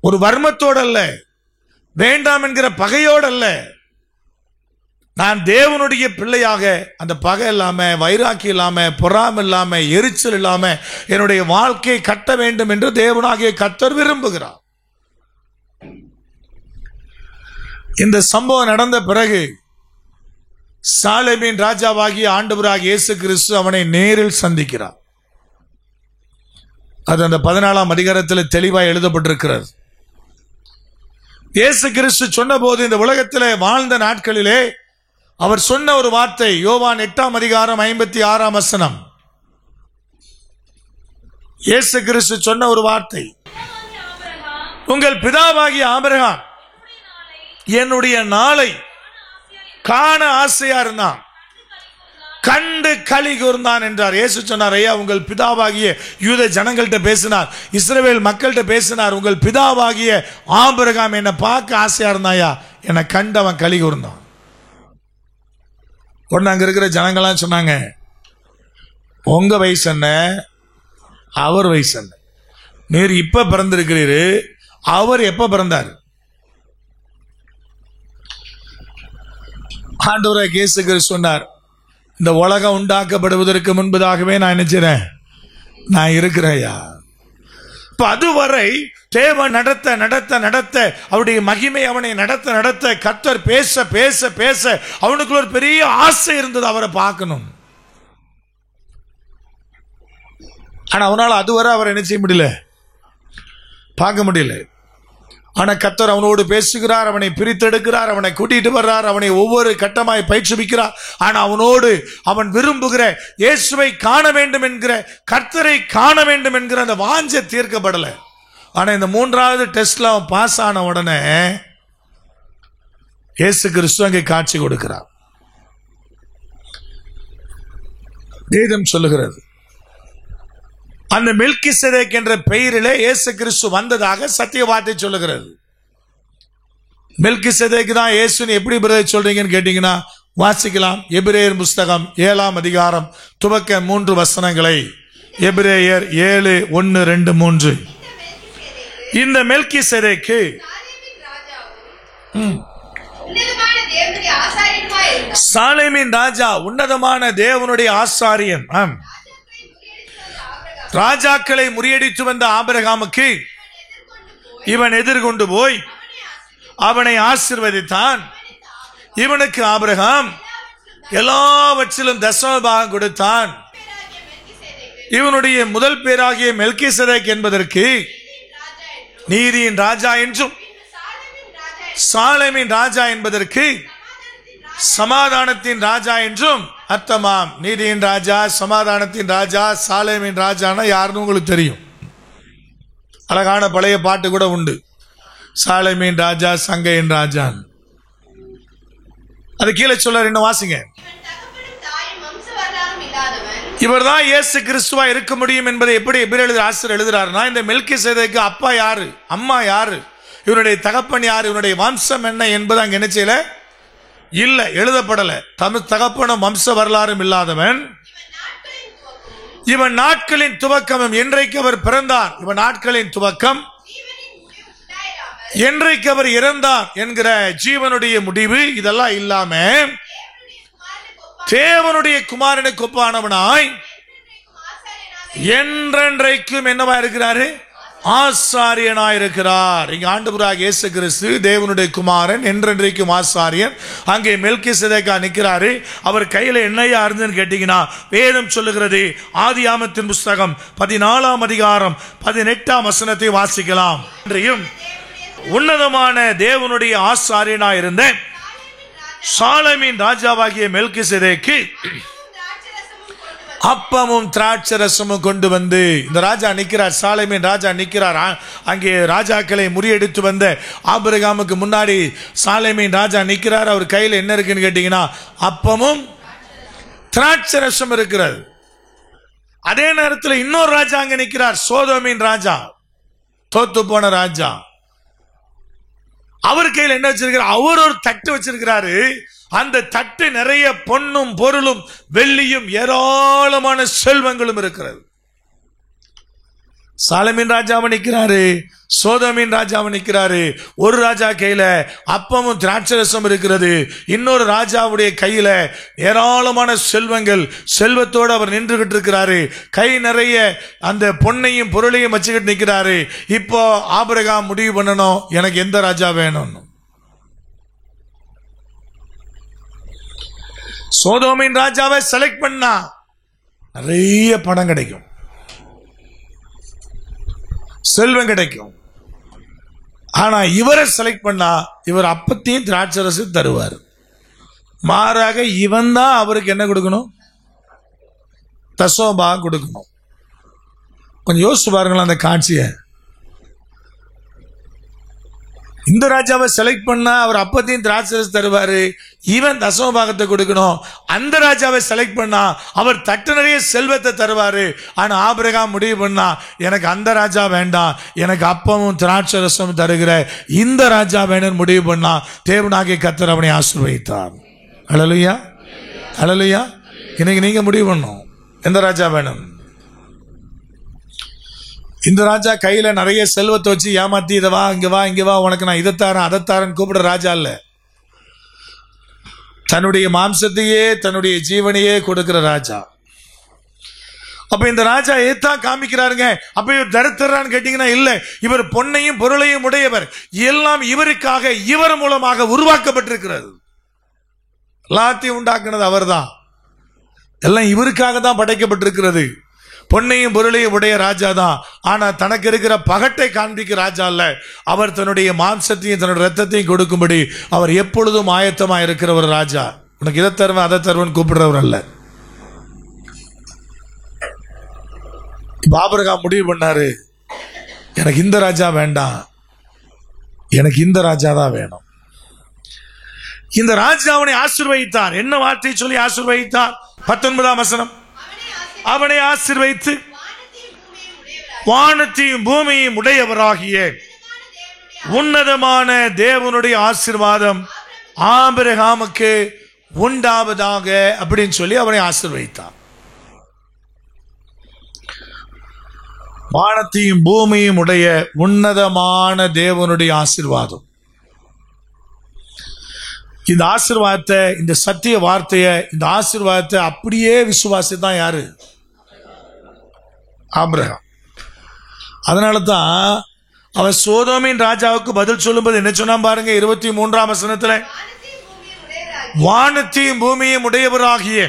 ஒரு வர்மத்தோடு அல்ல, வேண்டாம் என்கிற பகையோடு அல்ல. நான் தேவனுடைய பிள்ளையாக அந்த பகை இல்லாம, வைராக்கி இல்லாம, பொறாமை இல்லாம, எரிச்சல் இல்லாம என்னுடைய வாழ்க்கையை கட்ட வேண்டும் என்று தேவனாகிய கர்த்தர் விரும்புகிறார். இந்த சம்பவம் நடந்த பிறகு சாலேமின் ராஜாவாகிய ஆண்டவராகிய இயேசு கிறிஸ்து அவனை நேரில் சந்திக்கிறார். அது அந்த 14ஆம் அதிகாரத்தில் தெளிவாக எழுதப்பட்டிருக்கிறது. இயேசு கிறிஸ்து சொன்ன போது, இந்த உலகத்திலே வாழ்ந்த நாட்களிலே அவர் சொன்ன ஒரு வார்த்தை, யோவான் 8ஆம் அதிகாரம் 56ஆம் வசனம். இயேசு கிறிஸ்து சொன்ன ஒரு வார்த்தை, உங்கள் பிதாவாகிய ஆபிரகாம் என்னுடைய நாளை காண ஆசையா இருந்தான், கண்டு களி கூர்ந்தான் என்றார். இயேசு சொன்னார், ஐயா உங்கள் பிதாவாகிய யூத ஜனங்கள்கிட்ட பேசினார், இஸ்ரவேல் மக்கள்கிட்ட பேசினார், உங்கள் பிதாவாகிய ஆபிரகாம் என்னை பார்க்க ஆசையா இருந்தாயா, என்னை கண்டு அவன் களி கூர்ந்தான். உடனே அங்க இருக்கிற ஜனங்கள்லாம் சொன்னாங்க, உங்க வயசு என்ன, அவர் வயசு என்ன, நீர் இப்ப பிறந்திருக்கிறீரு, அவர் எப்ப பிறந்தார்? ஆண்டவராகிய இயேசு கிறிஸ்து சொன்னார், இந்த உலகம் உண்டாக்கப்படுவதற்கு முன்பதாகவே நான் நினைச்சேன், நான் இருக்கிறேயா. இப்ப அதுவரை தேவன் நடத்த நடத்த நடத்த, அவருடைய மகிமை அவனை நடத்த நடத்த, கர்த்தர் பேச பேச பேச அவனுக்குள்ள ஒரு பெரிய ஆசை இருந்தது அவரை பார்க்கணும். ஆனா அவனால் அதுவரை அவரை என்ன செய்ய முடியல, பார்க்க முடியல. ஆனா கர்த்தர் அவனோடு பேசுகிறார், அவனை பிரித்தெடுக்கிறார், அவனை கூட்டிட்டு வர்றார், அவனை ஒவ்வொரு கட்டமாய் பயிற்றுவிக்கிறார். ஆனா அவனோடு அவன் விரும்புகிற இயேசுவை காண வேண்டும் என்கிற, கர்த்தரை காண வேண்டும் என்கிற அந்த வாஞ்சை தீர்க்கப்படலை. ஆனா இந்த 3வது டெஸ்ட்ல அவன் பாஸ் ஆன உடனே இயேசு கிறிஸ்து அங்கே காட்சி கொடுக்கிறார். வேதம் சொல்லுகிறது, அந்த மெல்கிசேதேக் என்ற பெயரிலே இயேசு கிறிஸ்து வந்ததாக சத்திய வார்த்தை சொல்லுகிறது. மெல்கிசேதேக் தான் இயேசுன்னு எப்படி பிரதர் சொல்றீங்கன்னு கேட்டீங்கன்னா வாசிக்கலாம். எபிரேயர் புஸ்தகம் 7ஆம் அதிகாரம் துவக்க 3 வசனங்களை. எபிரேயர் 7, 1, 2, 3. இந்த மெல்கிசேதேக்கு சாலேமின் ராஜா, உன்னதமான தேவனுடைய ஆசாரியன், ராஜாக்களை முறியடித்து வந்த ஆபிரகாமுக்கு இவன் எதிர்கொண்டு போய் அவனை ஆசீர்வதித்தான். இவனுக்கு ஆபிரகாம் எல்லாவற்றிலும் தசமபாகம் கொடுத்தான். இவனுடைய முதல் பேராகிய மெல்கிசேதேக் என்பதற்கு நீதியின் ராஜா என்றும், சாலேமின் ராஜா என்பதற்கு சமாதானத்தின் ராஜா என்றும் அர்த்தமாம். நீதியின் ராஜா, சமாதானத்தின் ராஜா, சாலேமின் ராஜானா யாருன்னு உங்களுக்கு தெரியும். அழகான பழைய பாட்டு கூட உண்டு, சாலேமின் ராஜா, சங்கையின் ராஜா. அது கீழே சொல்ல இன்னும் வாசிங்க. இவர் தான் இயேசு கிறிஸ்துவா இருக்க முடியும் என்பதை எப்படி எபிரேயர் ஆசிரியர் எழுதுறாருன்னா, இந்த மெல்கிசேதேக்கு அப்பா யாரு, அம்மா யாரு, இவனுடைய தகப்பன் யாரு, இவனுடைய வம்சம் என்ன என்பது அங்க என்ன செய்யல, இல்ல, எழுதப்படல. தமிழ் தகப்பனும் வம்ச வரலாறும் இல்லாதவன், இவன் நாட்களின் துவக்கம், என்றைக்கு அவர் பிறந்தார், இவன் நாட்களின் துவக்கம், என்றைக்கு அவர் இறந்தார் என்கிற ஜீவனுடைய முடிவு, இதெல்லாம் இல்லாம தேவனுடைய குமாரனுக்கு ஒப்பானவனாய் என்றென்றைக்கும் என்னவா இருக்கிறாரு, ஆசாரியனாயிருக்கிறார். இங்க ஆண்டவராகிய இயேசு கிறிஸ்து தேவனுடைய குமாரன், என்றென்றைக்கும் ஆசாரியன். அங்கே மெல்கிசேதேக்கா நிற்கிறாரு. அவர் கையில என்னையா இருந்துன்னு கேட்டீங்கன்னா வேதம் சொல்லுகிறது. ஆதியாகமத்தின் புஸ்தகம் 14ஆம் அதிகாரம் 18ஆம் வசனத்தை வாசிக்கலாம். இன்றையும் உன்னதமான தேவனுடைய ஆசாரியனாயிருந்த சாலேமின் ராஜாவாகிய மெல்கிசேதேக்கு அப்பமும் திராட்சரசமும் கொண்டு வந்து, இந்த ராஜா நிற்கிறார், சாலேமின் ராஜா நிற்கிறார். அங்கே ராஜாக்களை முறியடித்து வந்த ஆபிரகாமுக்கு முன்னாடி சாலேமின் ராஜா நிற்கிறார். அவர் கையில் என்ன இருக்குன்னு கேட்டீங்கன்னா அப்பமும் திராட்சரசம் இருக்கிறது. அதே நேரத்தில் இன்னொரு ராஜா அங்க நிற்கிறார், சோதோமின் ராஜா, தோத்து போன ராஜா. அவர் கையில் என்ன வச்சிருக்கிறார், அவர் ஒரு தட்டு வச்சிருக்கிறாரு. அந்த தட்டு நிறைய பொன்னும் பொருளும் வெள்ளியும் ஏராளமான செல்வங்களும் இருக்கிறது. சாலேமின் ராஜாவை நிற்கிறாரு, சோதோமின் ராஜாவை நிற்கிறாரு. ஒரு ராஜா கையில அப்பமும் திராட்சரசம் இருக்கிறது, இன்னொரு ராஜாவுடைய கையில ஏராளமான செல்வங்கள், செல்வத்தோடு அவர் நின்றுகிட்டு இருக்கிறாரு. கை நிறைய அந்த பொன்னையும் பொருளையும் வச்சுக்கிட்டு நிற்கிறாரு. இப்போ ஆபிரகாம் முடிவு பண்ணணும், எனக்கு எந்த ராஜா வேணும்னு. சோதோமின் ராஜாவை செலக்ட் பண்ணா நிறைய பணம் கிடைக்கும், செல்வம் கிடைக்கும். ஆனா இவரை செலக்ட் பண்ணா இவர் அப்பத்தையும் திராட்சரசு தருவார். மாறாக இவன் தான் அவருக்கு என்ன கொடுக்கணும், தசோபா கொடுக்கணும். கொஞ்சம் யோசிச்சு பாருங்களேன் அந்த காட்சியை. இந்த ராஜாவை செலக்ட் பண்ணா அவர் அப்பத்தையும் திராட்சரசு தருவாரு, இவன் தசமபாகத்தை கொடுக்கணும். அந்த ராஜாவை செலக்ட் பண்ணா அவர் தட்டு நிறைய செல்வத்தை தருவாரு. ஆனா ஆபிரகாம் முடிவு பண்ணா எனக்கு அந்த ராஜா வேண்டாம், எனக்கு அப்பமும் திராட்சரசமும் தருகிற இந்த ராஜா வேணும்னு முடிவு பண்ணா தேவனாகிய கர்த்தர் அவனை ஆசீர்வதித்தார். ஹல்லேலூயா, ஹல்லேலூயா. இன்னைக்கு நீங்க முடிவு பண்ணணும் எந்த ராஜா வேணும். இந்த ராஜா கையில நிறைய செல்வத்தை வச்சு ஏமாத்தி இதை வா இங்க வா இங்க வா உனக்கு நான் இதைத்தாரன் அதைத்தாரன் கூப்பிடுற ராஜா இல்ல. தன்னுடைய மாம்சத்தையே தன்னுடைய ஜீவனையே கொடுக்கிற ராஜா. அப்ப இந்த ராஜா ஏத்தான் காமிக்கிறாருங்க. அப்ப இவர் தரித்திரான்னு கேட்டீங்கன்னா இல்ல, இவர் பொன்னையும் பொருளையும் உடையவர். எல்லாம் இவருக்காக, இவர் மூலமாக உருவாக்கப்பட்டிருக்கிறது. எல்லாத்தையும் உண்டாக்குனது அவர் தான், எல்லாம் இவருக்காக தான் படைக்கப்பட்டிருக்கிறது. பொன்னையும் பொருளையும் உடைய ராஜா தான். ஆனா தனக்கு இருக்கிற பகட்டை காண்பிக்க ராஜா அல்ல. அவர் தன்னுடைய மாம்சத்தையும் தன்னுடைய ரத்தத்தையும் கொடுக்கும்படி அவர் எப்பொழுதும் ஆயத்தமா இருக்கிற ஒரு ராஜா. உனக்கு இதை தருவன் அதை தருவன் கூப்பிடுறவர் அல்ல. ஆபிரகாம் முடிவு பண்ணாரு, எனக்கு இந்த ராஜா வேண்டாம், எனக்கு இந்த ராஜா தான் வேணும். இந்த ராஜா அவனை ஆசீர்வதித்தார். என்ன வார்த்தை சொல்லி ஆசீர்வதித்தார்? 19ஆம் வசனம், அவனை ஆசீர்வதித்து வானத்தையும் பூமியையும் உடையவராகிய உன்னதமான தேவனுடைய ஆசீர்வாதம் ஆபிரகாமுக்கு உண்டாவதாக அப்படின்னு சொல்லி அவனை ஆசீர்வதித்தார். வானத்தையும் பூமியும் உடைய உன்னதமான தேவனுடைய ஆசீர்வாதம். இந்த ஆசீர்வாதத்தை, இந்த சத்திய வார்த்தையை, இந்த ஆசீர்வாதத்தை அப்படியே விசுவாசித்தான் யாரு? ஆபிரகாம். அதனால தான் அவன் சோதோமின் ராஜாவுக்கு பதில் சொல்லும்போது என்ன சொன்னா பாருங்க, 23ஆம் வசனத்துல, வானத்தையும் பூமியும் உடையவராகிய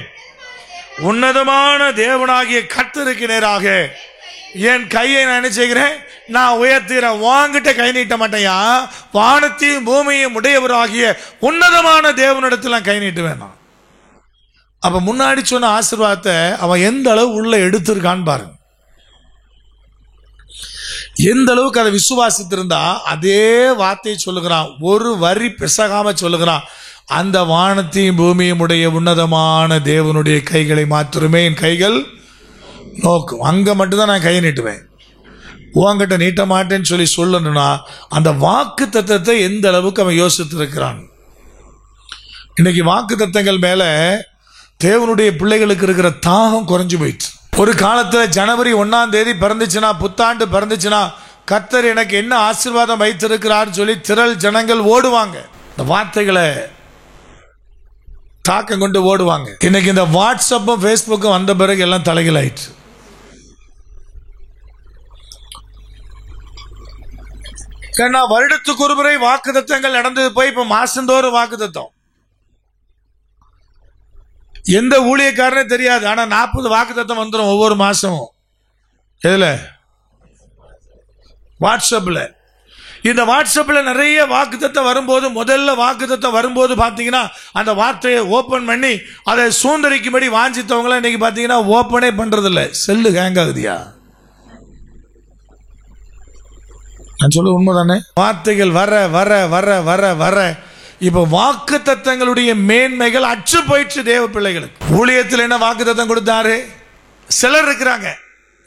உன்னதமான தேவனாகிய கர்த்தருக்கு நேராக என் கையை நான் என்ன செய்கிறேன், நான் உயர்த்துகிறேன். வாங்கிட்ட கை நீட்ட மாட்டேயா, வானத்தையும் பூமியும் உடையவராகிய உன்னதமான தேவனிடத்தில் நான் கை நீட்டுவேன். அப்ப முன்னாடி சொன்ன ஆசீர்வாதத்தை அவன் எந்த அளவு உள்ள எடுத்திருக்கான்னு பாருங்க. எந்த அளவுக்கு அதை விசுவாசித்திருந்தா அதே வார்த்தையை சொல்லுகிறான், ஒரு வரி பிசகாம சொல்லுகிறான், அந்த வானத்தையும் பூமியும் உடைய உன்னதமான தேவனுடைய கைகளை மாத்திரமே என் கைகள் நோக்கும். அங்க மட்டும்தான் நான் கையை நீட்டுவேன், உங்ககிட்ட நீட்ட மாட்டேன்னு சொல்லி சொல்லணும்னா அந்த வாக்கு தத்தத்தை எந்த அளவுக்கு அவன் யோசித்திருக்கிறான். இன்னைக்கு வாக்கு தத்தங்கள் மேல தேவனுடைய பிள்ளைகளுக்கு இருக்கிற தாகம் குறைஞ்சு போயிடுச்சு. ஒரு காலத்துல ஜனவரி 1ஆம் தேதி பிறந்துச்சுன்னா, புத்தாண்டு பிறந்துச்சுன்னா, கர்த்தர் எனக்கு என்ன ஆசீர்வாதம் வைத்திருக்கிறார் சொல்லி திரள் ஜனங்கள் ஓடுவாங்க, இந்த வார்த்தைகளை தாக்கம் கொண்டு ஓடுவாங்க. இன்னைக்கு இந்த வாட்ஸ்அப்பும் ஃபேஸ்புக்கும் வந்த பிறகு எல்லாம் தலைகள் ஆயிடுச்சு. ஏன்னா வருடத்துக்கு ஒரு முறை வாக்கு தத்தங்கள் நடந்தது போய் இப்ப மாசந்தோறும் வாக்கு தத்தம். எந்த ஊழியக்காரனே தெரியாது, ஆனா 40 வாக்கு தத்தம் வந்துடும் ஒவ்வொரு மாசமும். எதுல? வாட்ஸ்அப்ல. இந்த வாட்ஸ்அப்ல நிறைய வாக்கு தத்தம் வரும்போது, முதல்ல வாக்கு தத்தம் வரும்போது பாத்தீங்கன்னா அந்த வார்த்தையை ஓபன் பண்ணி அதை சூந்தரிக்கும்படி வாஞ்சித்தவங்கள இன்னைக்கு பாத்தீங்கன்னா ஓபனே பண்றது இல்ல. செல்லு ஹேங் ஆகுதியா? நான் சொல்ல உண்மைதானே? வார்த்தைகள் வர வர வர வர வர இப்ப வாக்கு தத்தங்களுடைய மேன்மைகள் அச்சு போயிடுச்சு தேவ பிள்ளைகளுக்கு. ஊழியத்தில் என்ன வாக்கு தத்தம் கொடுத்தாரு? சிலர் இருக்கிறாங்க.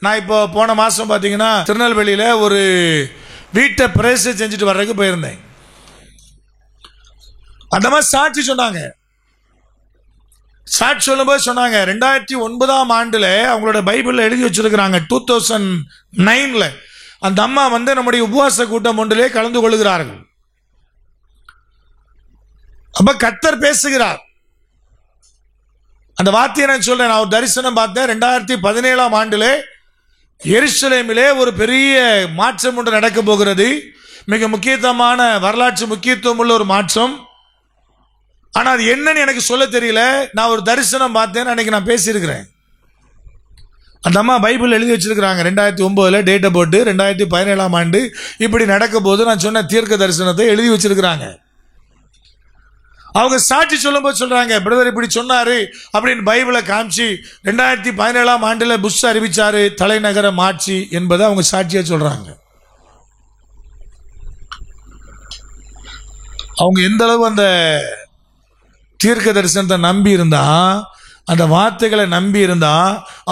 நான் இப்போ போன மாசம் பாத்தீங்கன்னா திருநெல்வேலியில ஒரு வீட்டை பிரேச செஞ்சுட்டு வர்றதுக்கு போயிருந்தேன். அந்த மாதிரி சாட்சி சொன்னாங்க. சாட்சி சொல்லும்போது சொன்னாங்க, 2009ஆம் ஆண்டுல அவங்களோட பைபிள்ல எழுதி வச்சிருக்கிறாங்க, 2009ல அந்த அம்மா வந்து நம்முடைய உபவாச கூட்டம் ஒன்றிலே கலந்து கொள்கிறார்கள். அப்ப கர்த்தர் பேசுகிறார். அந்த வார்த்தையை நான் சொல்றேன். நான் ஒரு தரிசனம் பார்த்தேன். 2017ஆம் ஆண்டிலே எருசலேமிலே ஒரு பெரிய மாற்றம் ஒன்று நடக்க போகிறது. மிக முக்கியத்துவமான வரலாற்று முக்கியத்துவம் உள்ள ஒரு மாற்றம். ஆனா அது என்னன்னு எனக்கு சொல்ல தெரியல. நான் ஒரு தரிசனம் பார்த்தேன், அன்னைக்கு நான் பேசியிருக்கிறேன். அந்த அம்மா பைபிள் எழுதி வச்சிருக்கிறாங்க, 2009 டேட்டை போட்டு 2017ஆம் ஆண்டு இப்படி நடக்க போது நான் சொன்ன தீர்க்க தரிசனத்தை எழுதி வச்சிருக்கிறாங்க. அவங்க சாட்சி சொல்லும் போது சொல்றாங்க, பிரதர் இப்படி சொன்னாரு அப்படின்னு பைபிளை காமிச்சு 2017ஆம் ஆண்டுல புஷ் அறிவிச்சாரு தலைநகர மாட்சி என்பதை அவங்க சாட்சியா சொல்றாங்க. அவங்க எந்த அளவு அந்த தீர்க்க தரிசனத்தை நம்பி இருந்தா, அந்த வார்த்தைகளை நம்பி இருந்தா,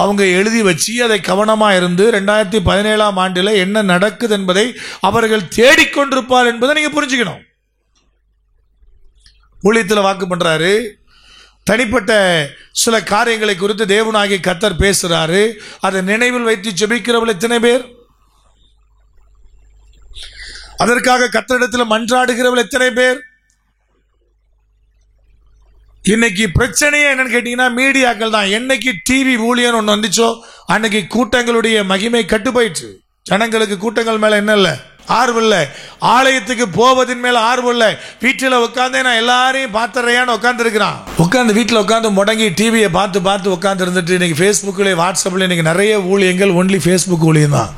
அவங்க எழுதி வச்சு அதை கவனமா இருந்து 2017ஆம் ஆண்டில் என்ன நடக்குது என்பதை அவர்கள் தேடிக்கொண்டிருப்பார் என்பதை நீங்க புரிஞ்சுக்கணும். ஊழியத்தில் வாக்கு பண்றாரு, தனிப்பட்ட சில காரியங்களை குறித்து தேவனாகிய கர்த்தர் பேசுறாரு. அதை நினைவில் வைத்து ஜெபிக்கிறவர்கள் எத்தனை பேர்? அதற்காக கர்த்தரிடத்தில் மன்றாடுகிறவர்கள் எத்தனை பேர்? இன்னைக்கு பிரச்சனையே என்னன்னு கேட்டீங்கன்னா மீடியாக்கள் தான். என்னைக்கு டிவி ஊழியன் ஒன்று வந்துச்சோ அன்னைக்கு கூட்டங்களுடைய மகிமை கட்டு போயிடுச்சு. ஜனங்களுக்கு கூட்டங்கள் மேல என்ன இல்லை, ஆர்வம் இல்லை, ஆலயத்துக்கு போவதின் மேல ஆர்வம் இல்லை. வீட்டில் உட்காந்து நான் எல்லாரையும் பார்த்துறையான்னு உட்காந்துருக்கிறான். உட்காந்து வீட்டில் உட்காந்து முடங்கி டிவியை பார்த்து பார்த்து உட்காந்து இருந்துட்டு இன்னைக்கு ஃபேஸ்புக்கில் வாட்ஸ்அப்பில் இன்னைக்கு நிறைய ஊழியங்கள் ஒன்லி ஃபேஸ்புக் ஊழியம் தான்,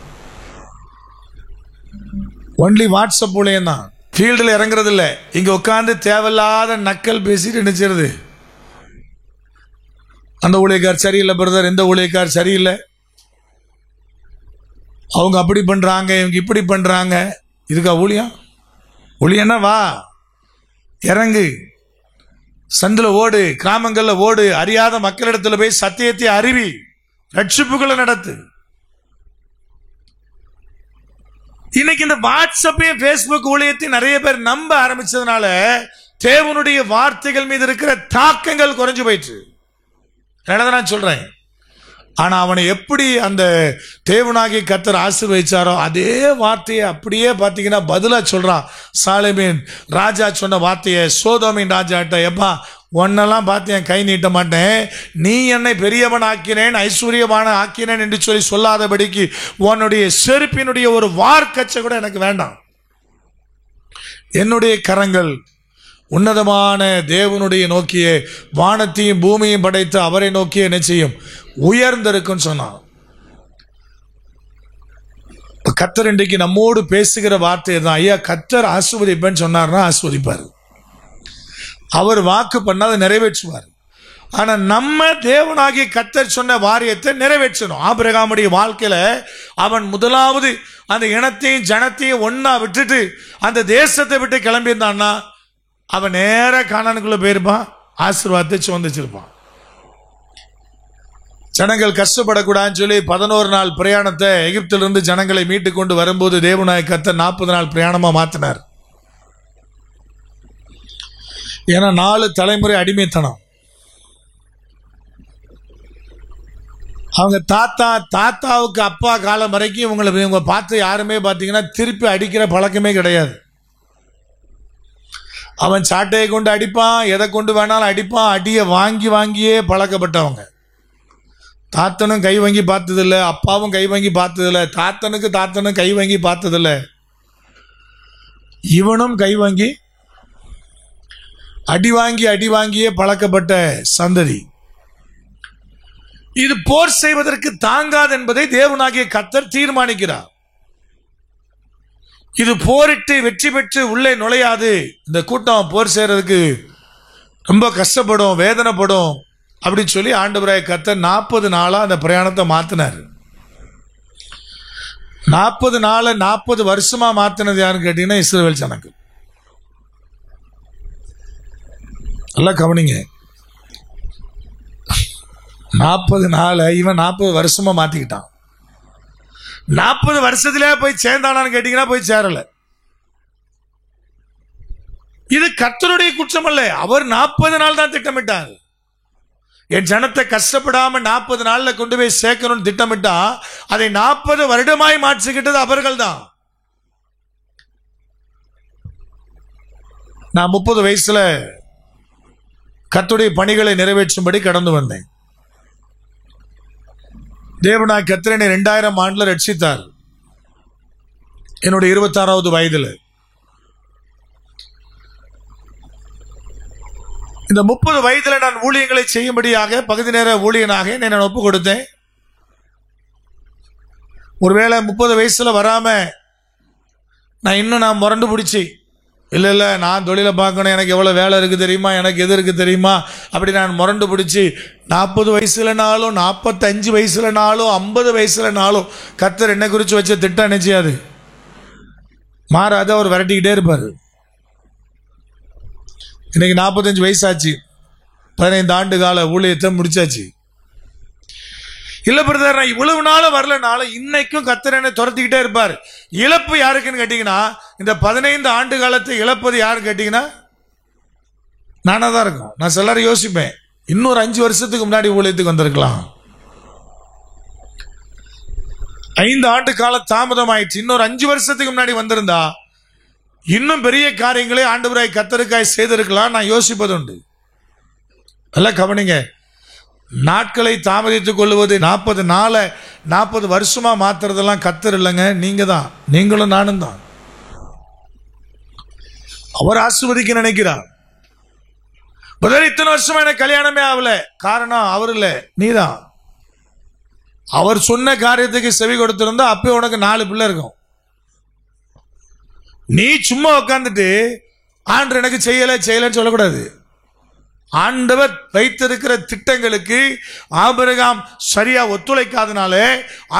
ஒன்லி வாட்ஸ்அப் ஊழியம் தான். ஃபீல்டில் இறங்குறது இல்லை. இங்கே உட்காந்து தேவையில்லாத நக்கல் பேசிட்டு நினைச்சிருது. அந்த ஊழியக்கார் சரியில்லை பிரதர், இந்த ஊழியக்கார் சரியில்லை, அவங்க அப்படி பண்றாங்க, இவங்க இப்படி பண்றாங்க. இதுக்கா ஊழியம்? ஊழியன்னா வா, இறங்கு, சந்தில் ஓடு, கிராமங்கள்ல ஓடு, அறியாத மக்களிடத்துல போய் சத்தியத்தை அறிவி, ரட்சிப்புகளை நடத்து. இன்னைக்கு இந்த வாட்ஸ்அப்பையும் பேஸ்புக் ஊழியத்தையும் நிறைய பேர் நம்ப ஆரம்பிச்சதுனால தேவனுடைய வார்த்தைகள் மீது இருக்கிற தாக்கங்கள் குறைஞ்சு போயிடுச்சு. அதனால நான் சொல்றேன். ஆனா அவனை எப்படி அந்த தேவனாகிய கர்த்தர் ஆசீர்வதிச்சாரோ அதே வார்த்தையை அப்படியே பார்த்தீங்கன்னா பதிலா சொல்றான். சாலேமின் ராஜா சொன்ன வார்த்தையை சோதோமின் ராஜாட்ட, எப்பா உன்னெல்லாம் பார்த்து என் கை நீட்ட மாட்டேன், நீ என்னை பெரியவன் ஆக்கினேன், ஐஸ்வர்யமான ஆக்கினேன் என்று சொல்லி சொல்லாதபடிக்கு உன்னுடைய செருப்பினுடைய ஒரு வார்க்கச்சை கூட எனக்கு வேண்டாம். என்னுடைய கரங்கள் உன்னதமான தேவனுடைய நோக்கிய வானத்தையும் பூமியையும் படைத்து அவரை நோக்கிய என்ன செய்யும்? உயர்ந்திருக்கும் சொன்னான். கர்த்தர் இன்றைக்கு நம்மோடு பேசுகிற வார்த்தை தான். ஐயா கர்த்தர் ஆசீர்வதிப்பேன்னு சொன்னார்னா ஆசீர்வதிப்பார். அவர் வாக்கு பண்ணாத நிறைவேற்றுவார். ஆனா நம்ம தேவனாகிய கர்த்தர் சொன்ன வாரியத்தை நிறைவேற்றணும். ஆபிரகாமுடைய வாழ்க்கையில அவன் முதலாவது அந்த இனத்தையும் ஜனத்தையும் ஒன்னா விட்டுட்டு அந்த தேசத்தை விட்டு கிளம்பியிருந்தான்னா அவன் நேர கானானுக்குள்ள போயிருப்பான், ஆசீர்வாதத்தை சுமந்துச்சிருப்பான். ஜனங்கள் கஷ்டப்படக்கூடாதுன்னு சொல்லி 11 நாள் பிரயாணத்தை எகிப்திலிருந்து ஜனங்களை மீட்டு கொண்டு வரும்போது தேவனாய கர்த்தர் 40 நாள் பிரயாணமா மாத்தினார். ஏன்னா 4 தலைமுறை அடிமைத்தனம். அவங்க தாத்தாவுக்கு அப்பா காலம் வரைக்கும் இவங்க பார்த்து யாருமே பார்த்தீங்கன்னா திருப்பி அடிக்கிற பழக்கமே கிடையாது. அவன் சாட்டையை கொண்டு அடிப்பான், எதை கொண்டு வேணாலும் அடிப்பான். அடியை வாங்கி வாங்கியே பழக்கப்பட்டவங்க. தாத்தனும் கை வாங்கி பார்த்ததில்லை, அப்பாவும் கை வாங்கி பார்த்ததில்லை, தாத்தனும் கை வாங்கி பார்த்ததில்லை. இவனும் கை வாங்கி அடி வாங்கியே பழக்கப்பட்ட சந்ததி. இது போர் செய்வதற்கு தாங்காது என்பதை தேவனாகிய கர்த்தர் தீர்மானிக்கிறார். இது போரிட்டு வெற்றி பெற்று உள்ளே நுழையாது. இந்த கூட்டம் போர் செய்யறதுக்கு ரொம்ப கஷ்டப்படும், வேதனைப்படும் அப்படின்னு சொல்லி ஆண்டவராய கர்த்தர் 40 நாளா அந்த பிரயாணத்தை மாத்தினார். 40 நாளை 40 வருஷமா மாத்தினது யாருன்னு கேட்டீங்கன்னா இஸ்ரவேல் ஜனங்கள். நல்லா கவனிங்க. 40 நாளை இவன் 40 வருஷமா மாத்திக்கிட்டான். 40 வருஷத்திலே போய் சேர்ந்தானான்னு கேட்டீங்கன்னா போய் சேரல. இது கர்த்தருடைய குற்றம் அல்ல. அவர் 40 நாள் தான் திட்டமிட்டார். என் ஜனத்தை கஷ்டப்படாம 40 நாள்ல கொண்டு போய் சேர்க்கணும்னு திட்டமிட்டா அதை 40 வருடமாய் மாற்றிக்கிட்டது அவர்கள் தான். நான் 30 வயசுல கர்த்தருடைய பணிகளை நிறைவேற்றும்படி கடந்து வந்தேன். தேவனாய் கர்த்தர் என்னை 2000 ஆண்டுல ரட்சித்தார். என்னுடைய 26வது வயதுல இந்த 30 வயதுல நான் ஊழியங்களை செய்யும்படியாக பகுதி நேர ஊழியனாக நான் ஒப்பு கொடுத்தேன். ஒருவேளை 30 வயசுல வராம நான் முரண்டு பிடிச்சி இல்லை நான் தொழிலை பார்க்கணும், எனக்கு எவ்வளோ வேலை இருக்குது தெரியுமா, எனக்கு எது இருக்குது தெரியுமா, அப்படி நான் முரண்டு பிடிச்சி 40 வயசுலனாலும் 45 வயசுலனாலும் 50 வயசுலனாலும் கர்த்தர் என்னை குறித்து வச்ச திட்டம் நினைச்சியாது மாறாத அவர் விரட்டிக்கிட்டே இருப்பார். இன்னைக்கு 45 வயசாச்சு, 15 ஆண்டு கால ஊழியத்தை முடிச்சாச்சு. இல்லை பிரதர் நான் இவ்வளவு நாளும் வரலனாலும் இன்னைக்கும் கர்த்தர் என்னை துரத்திக்கிட்டே இருப்பார். இழப்பு யாருக்குன்னு கேட்டீங்கன்னா இந்த 15 ஆண்டு காலத்தை இழப்பது யாருன்னு கேட்டீங்கன்னா நானா தான் இருக்கும். நான் எல்லாரும் யோசிப்பேன், இன்னொரு 5 வருஷத்துக்கு முன்னாடி ஊழியத்துக்கு வந்திருக்கலாம். 5 ஆண்டு கால தாமதம் ஆயிடுச்சு. இன்னொரு 5 வருஷத்துக்கு முன்னாடி வந்திருந்தா இன்னும் பெரிய காரியங்களே ஆண்டவராய் கர்த்தருக்காய் செய்திருக்கலாம். நான் யோசிப்பது உண்டு. நல்லா கவனிங்க. நாட்களை தாமதித்துக் கொள்வது 40 நாளை 40 வருஷமா மாத்துறதெல்லாம் கர்த்தர் இல்லைங்க, நீங்க தான், நீங்களும் நானும் தான். அவர் ஆசீர்வதிக்க நினைக்கிறார். இத்தனை வருஷமா எனக்கு கல்யாணமே ஆகல, காரணம் அவர் இல்ல, நீதான். அவர் சொன்ன காரியத்துக்கு செவி கொடுத்திருந்தா அப்ப உனக்கு 4 பிள்ளை இருக்கும். நீ சும்மா உட்காந்துட்டு ஆண்டவர் எனக்கு செய்யலன்னு சொல்லக்கூடாது. ஆண்டவர் வைத்திருக்கிற திட்டங்களுக்கு ஆபிரகாம் சரியா ஒத்துழைக்காதனால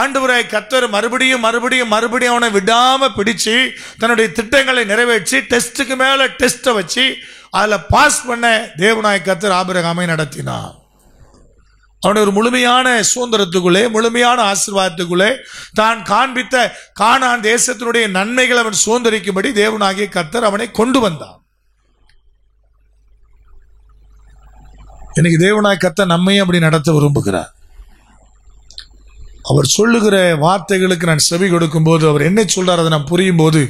ஆண்டவராய் கர்த்தர் மறுபடியும் அவனை விடாம பிடிச்சு தன்னுடைய திட்டங்களை நிறைவேற்றி டெஸ்டுக்கு மேல டெஸ்ட வச்சு அதுல பாஸ் பண்ண தேவனாய் கர்த்தர் ஆபிரகாமை நடத்தினார். அவனை ஒரு முழுமையான சுதந்திரத்துக்குள்ளே, முழுமையான ஆசீர்வாதத்துக்குள்ளே தான் காண்பித்த கானான் தேசத்தினுடைய நன்மைகள் அவன் சுதந்திரிக்கும்படி தேவனாகிய கர்த்தர் அவனை கொண்டு வந்தான். இன்னைக்கு தேவனாய் கர்த்தர் நம்மையும் அப்படி நடத்த விரும்புகிறார். அவர் சொல்லுகிற வார்த்தைகளுக்கு நான் செவி கொடுக்கும் போது, அவர் என்ன சொல்றார் அதை நான் புரியும் போது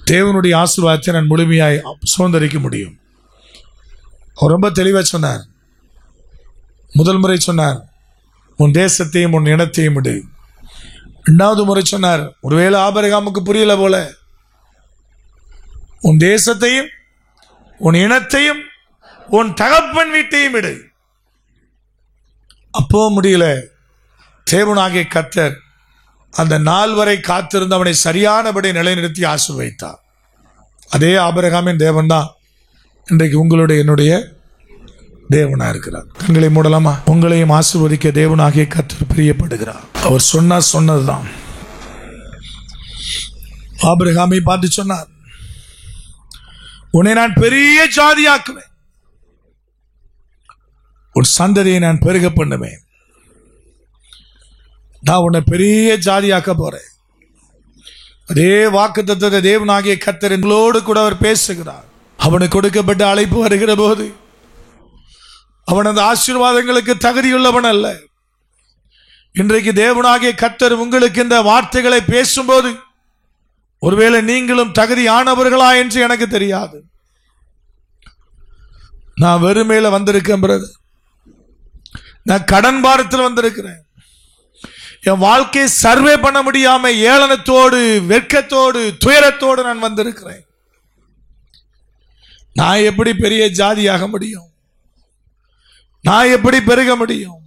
தேவனுடைய ஆசீர்வாதத்தை நான் முழுமையாய் சுதந்திரிக்க முடியும். அவர் ரொம்ப தெளிவாக சொன்னார். முதல் முறை சொன்னார், உன் தேசத்தையும் உன் இனத்தையும் விடு. 2வது முறை சொன்னார், ஒருவேளை ஆபிரகாமுக்கு புரியல போல, உன் தேசத்தையும் உன் இனத்தையும் உன் தகப்பன் வீட்டையும் விடு. அப்போ முடியல. தேவனாகிய கர்த்தர் அந்த நாள் வரை காத்திருந்து அவனை சரியானபடி நிலைநிறுத்தி ஆசீர்வதித்தார். அதே ஆபிரகாமின் தேவன் தான் இன்றைக்கு உங்களுடைய என்னுடைய தேவனா இருக்கிறார். கண்களை மூடலாமா? உங்களையும் ஆசீர்வதிக்க தேவனாகிய கர்த்தர் பிரியப்படுகிறார். அவர் சொன்னதுதான். ஆபிரகாமை பார்த்து சொன்னார், உன்னை நான் பெரிய ஜாதியாக்குவேன், உன் சந்ததியை நான் பெருக பண்ணுவேன், நான் உன்னை பெரிய ஜாதியாக்க போறேன். அதே வாக்குத்தத்தத்தை தேவனாகிய கர்த்தர் எங்களோடு கூட அவர் பேசுகிறார். அவனுக்கு கொடுக்கப்பட்ட அழைப்பு வருகிற போது அவன் அந்த ஆசீர்வாதங்களுக்கு தகுதியுள்ளவன் அல்ல. இன்றைக்கு தேவனாகிய கர்த்தர் உங்களுக்கு இந்த வார்த்தைகளை பேசும்போது ஒருவேளை நீங்களும் தகுதியானவர்களா என்று எனக்கு தெரியாது. நான் வெறுமையில வந்திருக்கேன் பிரதர், நான் கடன் பாரத்தில் வந்திருக்கிறேன். என் வாழ்க்கையை சர்வே பண்ண முடியாம ஏளனத்தோடு, வெட்கத்தோடு, துயரத்தோடு நான் வந்திருக்கிறேன். நான் எப்படி பெரிய ஜாதியாக முடியும்? நான் எப்படி பெருக முடியும்?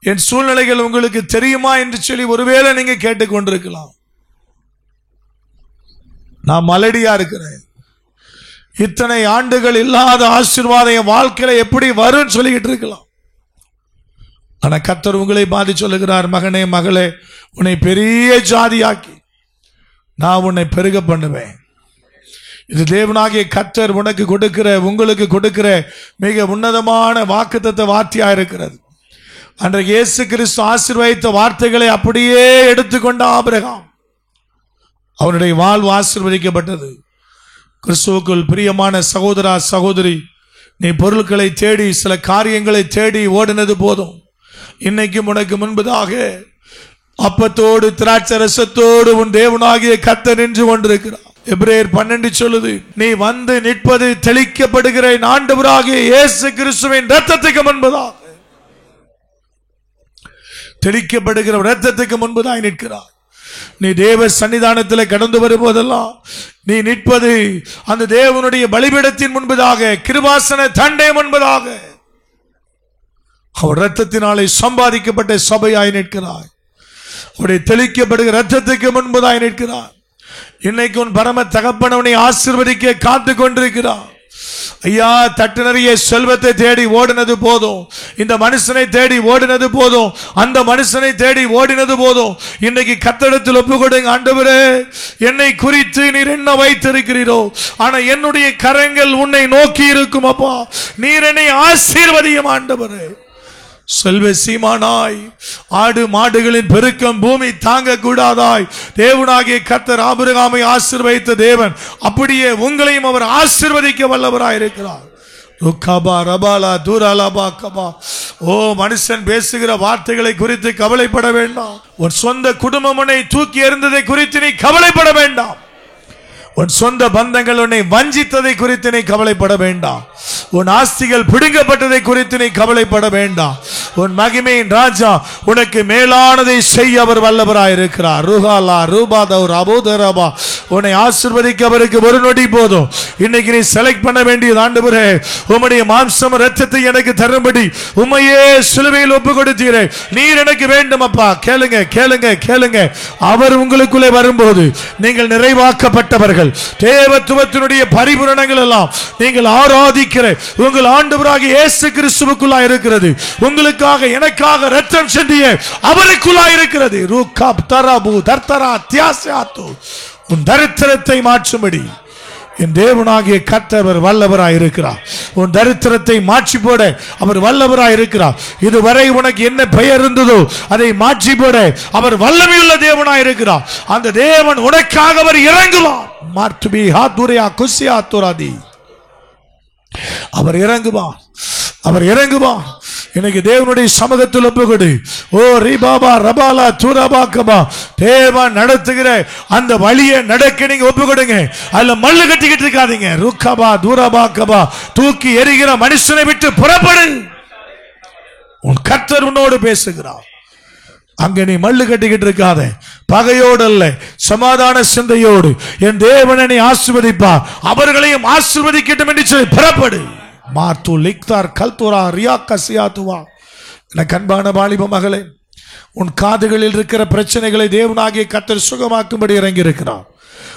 என் சூழ்நிலைகள் உங்களுக்கு தெரியுமா என்று சொல்லி ஒருவேளை நீங்க கேட்டுக்கொண்டிருக்கலாம். நான் மலடியா இருக்கிறேன். இத்தனை ஆண்டுகள் இல்லாத ஆசீர்வாதம் என் வாழ்க்கையில எப்படி வரும்னு சொல்லிக்கிட்டு இருக்கலாம். ஆனா கர்த்தர் உங்களை பாதி சொல்லுகிறார், மகனே மகளே, உன்னை பெரிய ஜாதியாக்கி நான் உன்னை பெருக பண்ணுவேன். இது தேவனாகிய கர்த்தர் உனக்கு கொடுக்கிற, உங்களுக்கு கொடுக்கிற மிக உன்னதமான வாக்குத்தத்த வார்த்தையா இருக்கிறது. அன்றைக்கு இயேசு கிறிஸ்து ஆசீர்வதித்த வார்த்தைகளை அப்படியே எடுத்துக்கொண்ட ஆபிரகாம், அவனுடைய வாழ்வு ஆசீர்வதிக்கப்பட்டது. கிறிஸ்துவுக்குள் பிரியமான சகோதரா சகோதரி, நீ பொருட்களை தேடி, சில காரியங்களை தேடி ஓடினது போதும். இன்னைக்கும் உனக்கு முன்பதாக அப்பத்தோடு திராட்சை ரசத்தோடு உன் தேவனாகிய கர்த்தர் நின்று கொண்டிருக்கிறார். எபிரேயர் 12 சொல்லுது, நீ வந்து நிற்பது தெளிக்கப்படுகிற ஆண்டவராகிய இயேசு கிறிஸ்துவின் இரத்தத்துக்கு முன்பதாக, தெளிக்கப்படுகிற இரத்தத்துக்கு முன்பதாக நிற்கிறார். நீ தேவ சன்னிதானத்தில் கடந்து வரும்போதெல்லாம் நீ நிற்பது அந்த தேவனுடைய பலிபீடத்தின் முன்பதாக, கிருபாசன தண்டை முன்பதாக, அவர் இரத்தத்தினாலே சம்பாதிக்கப்பட்ட சபையாய் நிற்கிறாய். அவருடைய தெளிக்கப்படுகிற இரத்தத்துக்கு முன்பதாய் நிற்கிறார். இன்னைக்கு உன் பரம தகப்பனவனை ஆசீர்வதிக்க காத்து கொண்டிருக்கிறார். ஐயா, தட்டு நிறைய செல்வத்தை தேடி ஓடினது போதும், இந்த மனுஷனை தேடி ஓடினது போதும், அந்த மனுஷனை தேடி ஓடினது போதும். இன்னைக்கு கர்த்தரிடத்தில் ஒப்பு கொடுங்க. ஆண்டவரே, என்னை குறித்து நீர் என்ன வைத்திருக்கிறீரோ, ஆனா என்னுடைய கரங்கள் உன்னை நோக்கி இருக்கும். அப்பா, நீர் என்னை ஆசீர்வதியும் ஆண்டவரே. செல்வ சீமானாய், ஆடு மாடுகளின் பெருக்கம் பூமி தாங்க கூடாதாய் தேவனாகிய கர்த்தர் ஆபிரகாமை ஆசீர்வதித்த தேவன் அப்படியே உங்களையும் அவர் ஆசீர்வதிக்க வல்லவராய் இருக்கிறார். ஓ, மனுஷன் பேசுகிற வார்த்தைகளை குறித்து கவலைப்பட வேண்டாம். உன் சொந்த குடும்பம் உன்னை தூக்கி எறிந்ததை குறித்து நீ கவலைப்பட வேண்டாம். உன் சொந்த பந்தங்கள் உன்னை வஞ்சித்ததை குறித்து நீ கவலைப்பட வேண்டாம். உன் ஆஸ்திகள் பிடுங்கப்பட்டதை குறித்து நீ கவலைப்பட வேண்டாம். உன் மகிமையின் ராஜா உனக்கு மேலானதை செய்ய அவர் வல்லவராய் இருக்கிறார். ருஹாலா ரூபாதௌர் அபோதரபா. ஓ உன்னை ஆசீர்வதிக்க அவருக்கு ஒரு நொடி போதும். இன்னைக்கு நீ செலக்ட் பண்ண வேண்டியது, ஆண்டவரே உம்முடைய மாம்சம் ரத்தத்தை எனக்கு தரும்படி உம்மையே சிலுவையில் ஒப்பு கொடுத்தீரே, நீர் எனக்கு வேண்டும் அப்பா. கேளுங்க கேளுங்க கேளுங்க. அவர் உங்களுக்குள்ளே வரும்போது நீங்கள் நிறைவாக்கப்பட்டவர்கள். தேவத்துவத்தினுடைய பரிபூரணங்கள் எல்லாம் நீங்கள் ஆராதிக்கிற உங்கள் ஆண்டவராகிய இயேசு கிறிஸ்துவுக்குள்ளா இருக்கிறது. உங்களுக்காக எனக்காக ரத்தம் சிந்திய அவருக்குள்ளா இருக்கிறது. ரூகாப் தரபு தர்த்தரா தியாசாத்து. உன் தரித்திரத்தை மாற்றும்படி என் தேவனாகிய கர்த்தர் வல்லவராய் இருக்கிறார். உன் தரித்திரத்தை மாற்றி போட அவர் வல்லவராய் இருக்கிறார். இதுவரை உனக்கு என்ன பெயர் இருந்ததோ அதை மாற்றி போட அவர் வல்லமையுள்ள தேவனாய் இருக்கிறார். அந்த தேவன் உனக்காக அவர் இறங்குவார். மார்த்துபி ஹாதுரியா குசியா துராதி. அவர் இறங்குவார், அவர் இறங்குவார். இன்னைக்கு தேவனுடைய சமூகத்தில் ஒப்புக்கொடு. ஓ ரிபாபா ரபாலா துரபாக்கபா. தேவன் நடத்துகிற அந்த வழியை நடக்க நீங்க ஒப்புக்கொடுங்க. அதுல மல்லு கட்டிக்கிட்டு இருக்காதீங்க. ருக்கபா துரபாக்கபா. தூக்கி எரிகிற மனுஷனை விட்டு புறப்படு. உன் கர்த்தர் உன்னோடு பேசுகிறார். அங்க நீ மல்லு கட்டிக்கிட்டு இருக்காத. பகையோடு அல்ல, சமாதான சிந்தையோடு என் தேவனை நீ ஆசீர்வதிப்பா, அவர்களையும் ஆசீர்வதிக்கட்டும் என்று சொல்லி புறப்படு. மாத்து லிக்தார் கல்துரா ரியா கசியாத்துவா. எனக்கு அன்பான வாலிப மகளே, உன் காதுகளில் இருக்கிற பிரச்சனைகளை தேவனாகிய கர்த்தர் சுகமாக்கும்படி இறங்கி இருக்கிறார்.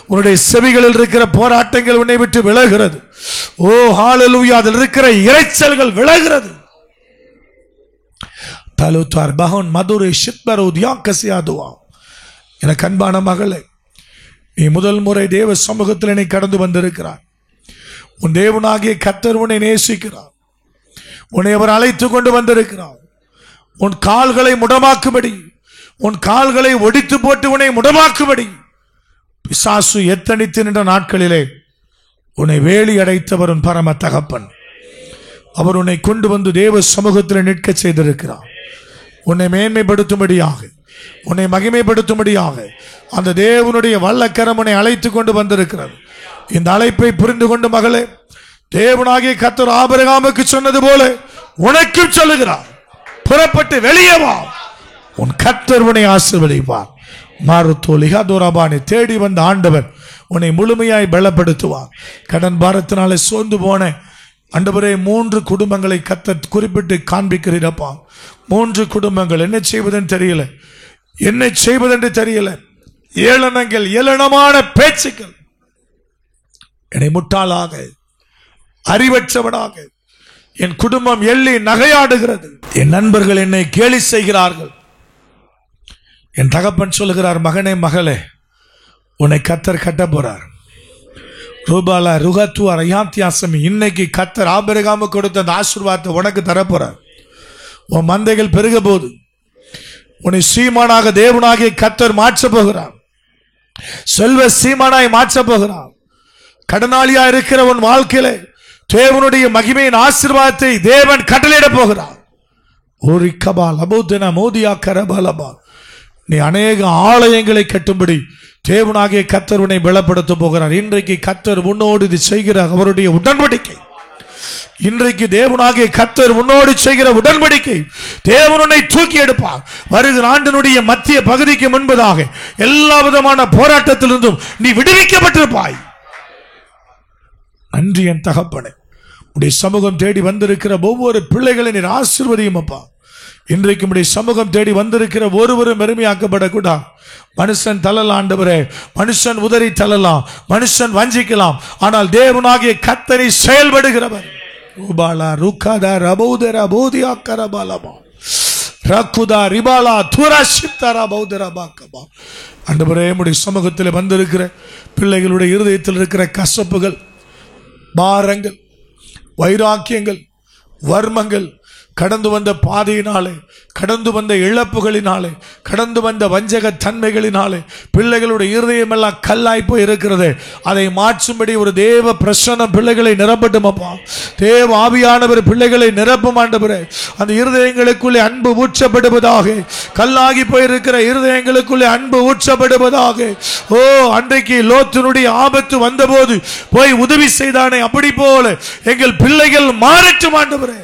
உன்னுடைய செவிகளில் இருக்கிற போராட்டங்கள் உன்னை விட்டு விலகிறது. ஓ ஹalleluya. அதில் இருக்கிற இரைச்சல்கள் விலகிறது. தலுத்தார் பஹன் மதுரை ஷித்பரு தியா கசியாதுவா. எனக்கு அன்பான மகளே, நீ முதல் முறை தேவ சமூகத்தில் என்னை கடந்து வந்திருக்கிறார். உன் தேவனாகிய கர்த்தர் உன்னை நேசிக்கிறார். உன்னை அவர் அழைத்து கொண்டு வந்திருக்கிறார். உன் கால்களை முடமாக்கும்படி, உன் கால்களை ஒடித்து போட்டு உன்னை முடமாக்கும்படி பிசாசு எத்தனித்து நின்ற நாட்களிலே உன்னை வேலி அடைத்தவர் உன் பரம தகப்பன். அவர் உன்னை கொண்டு வந்து தேவ சமூகத்தில் நிற்க செய்திருக்கிறார். உன்னை மேன்மைப்படுத்தும்படியாக, உன்னை மகிமைப்படுத்தும்படியாக அந்த தேவனுடைய வல்லக்கரம் உன்னை அழைத்து கொண்டு வந்திருக்கிறது. இந்த அழைப்பை புரிந்து கொண்டு மகளே, தேவனாகிய கர்த்தர் ஆபிரகாமுக்கு சொன்னது போல உனக்கும் சொல்லுகிறார். புறப்பட்டு வெளியே வா, உன் கர்த்தர் உன்னை ஆசீர்வதிப்பார். மாருத்தோலிகாதோராபானை தேடி வந்த ஆண்டவர் உன்னை முழுமையாய் பலப்படுத்துவார். கடன் பாரத்தினாலே சோர்ந்து போன ஆண்டவரே, 3 குடும்பங்களை கர்த்தர் குறிப்பிட்டு காண்பிக்கிறப்பா. 3 குடும்பங்கள் என்ன செய்வதென்று தெரியல, என்ன செய்வதென்று தெரியல. ஏளனங்கள், ஏளனமான பேச்சுக்கள் என்னை முட்டாளாக, அறிவற்றவனாக, என் குடும்பம் எள்ளி நகையாடுகிறது. என் நண்பர்கள் என்னை கேலி செய்கிறார்கள். என் தகப்பன் சொல்லுகிறார், மகனே மகளே, உன்னை கர்த்தர் கட்ட போறார். ரூபாலா ருகத்துவா ரயாத்தியாசமி. இன்னைக்கு கர்த்தர் ஆபிரகாமுக்கு கொடுத்த அந்த ஆசீர்வாதத்தை உனக்கு தரப்போறார். உன் மந்தைகள் பெருக போது உன்னை சீமானாக தேவனாகிய கர்த்தர் மாற்ற போகிறார். செல்வ சீமானாய் மாற்ற போகிறார். கடனாளியா இருக்கிற உன் வாழ்க்கையில தேவனுடைய மகிமையின் ஆசீர்வாதத்தை தேவன் கட்டளையிட போகிறார். ஒரு கபால் அபூதன மோதியா கரபலபா. நீ அநேக ஆலயங்களை கட்டும்படி தேவனாகிய கர்த்தர் உன்னை பலப்படுத்த போகிறார். இன்றைக்கு கர்த்தர் உன்னோடு இது செய்கிற அவருடைய உடன்படிக்கை, இன்றைக்கு தேவனாகிய கர்த்தர் உன்னோடு செய்கிற உடன்படிக்கை, தேவன் உன்னை தூக்கி எடுப்பார். வருகிற ஆண்டினுடைய மத்திய பகுதிக்கு முன்பதாக எல்லா விதமான போராட்டத்திலிருந்தும் நீ விடுவிக்கப்பட்டிருப்பாய். நன்றி என் தகப்பனே. உடைய சமூகம் தேடி வந்திருக்கிற ஒவ்வொரு பிள்ளைகளை நீர் ஆசீர்வதியும் அப்பா. இன்றைக்கு உடைய சமூகம் தேடி வந்திருக்கிற ஒருவரும் பெருமையாக்கப்படக்கூடாது. மனுஷன் தள்ளலாம் ஆண்டவரே, மனுஷன் உதறி தள்ளலாம், மனுஷன் வஞ்சிக்கலாம், ஆனால் தேவனாகிய கர்த்தரை செயல்படுகிறவர். உபாலா ருக்காதா ரபௌதரா போதியா கரபாலமா ரக்குதா ரிபாலா துராஷித்தரா பௌதரா பாக்கபா. ஆண்டவரே, உடைய சமூகத்தில் வந்திருக்கிற பிள்ளைகளுடைய இருதயத்தில் இருக்கிற கசப்புகள், பாரங்கள், வைராக்கியங்கள், வர்மங்கள், கடந்து வந்த பாதையினாலே, கடந்து வந்த இழப்புகளினாலே, கடந்து வந்த வஞ்சக தன்மைகளினாலே பிள்ளைகளுடைய இருதயம் எல்லாம் கல்லாய் போய் இருக்கிறது. அதை மாற்றும்படி ஒரு தேவ பிரசன்னம் பிள்ளைகளை நிரப்பட்டும் அப்பா. தேவ ஆவியானவர் பிள்ளைகளை நிரப்பும் ஆண்டவரே. அந்த இருதயங்களுக்குள்ளே அன்பு ஊற்றப்படுவதாக. கல்லாகி போயிருக்கிற இருதயங்களுக்குள்ளே அன்பு ஊற்றப்படுவதாக. ஓ, அன்றைக்கு லோத்தினுடைய ஆபத்து வந்தபோது போய் உதவி செய்தானே, அப்படி போல எங்கள் பிள்ளைகள் மாறட்டும் ஆண்டவரே.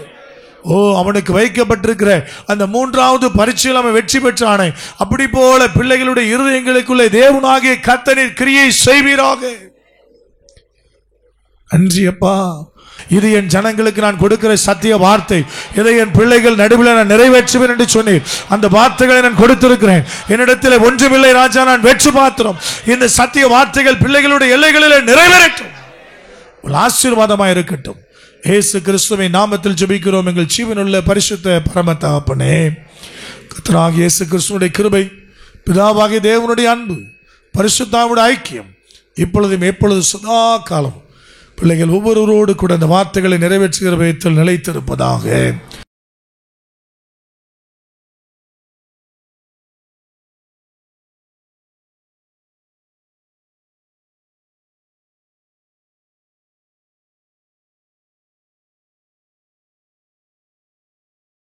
அவனுக்கு வைக்கப்பட்டிருக்கிற அந்த 3வது பரீட்சையில் அவன் வெற்றி பெற்றானே, அப்படி போல பிள்ளைகளுடைய இருதயங்களுக்குள்ளே தேவனாகிய கர்த்தர் கிரியை செய்வீராக. நன்றி அப்பா. இது என் ஜனங்களுக்கு நான் கொடுக்கிற சத்திய வார்த்தை. இதை என் பிள்ளைகள் நடுவில் நான் நிறைவேற்றுவேன் என்று சொன்னேன். அந்த வார்த்தைகளை நான் கொடுத்திருக்கிறேன். என்னிடத்தில் ஒன்றுமில்லை ராஜா, நான் வெற்றி பாத்திரம். இந்த சத்திய வார்த்தைகள் பிள்ளைகளுடைய எல்லைகளில் நிறைவேறட்டும். ஆசீர்வாதமாக இருக்கட்டும். இயேசு கிறிஸ்துவின் நாமத்தில் ஜெபிக்கிறோம் எங்கள் ஜீவனுள்ள பரிசுத்த பரம தகப்பனே. கர்த்தராகிய இயேசு கிறிஸ்துவினுடைய கிருபை, பிதாவாகிய தேவனுடைய அன்பு, பரிசுத்தாவுடைய ஐக்கியம் இப்பொழுதும் எப்பொழுது சதா காலம் பிள்ளைகள் ஒவ்வொருவரோடு கூட அந்த வார்த்தைகளை நிறைவேற்றுகிற விதத்தில் நிலைத்திருப்பதாக.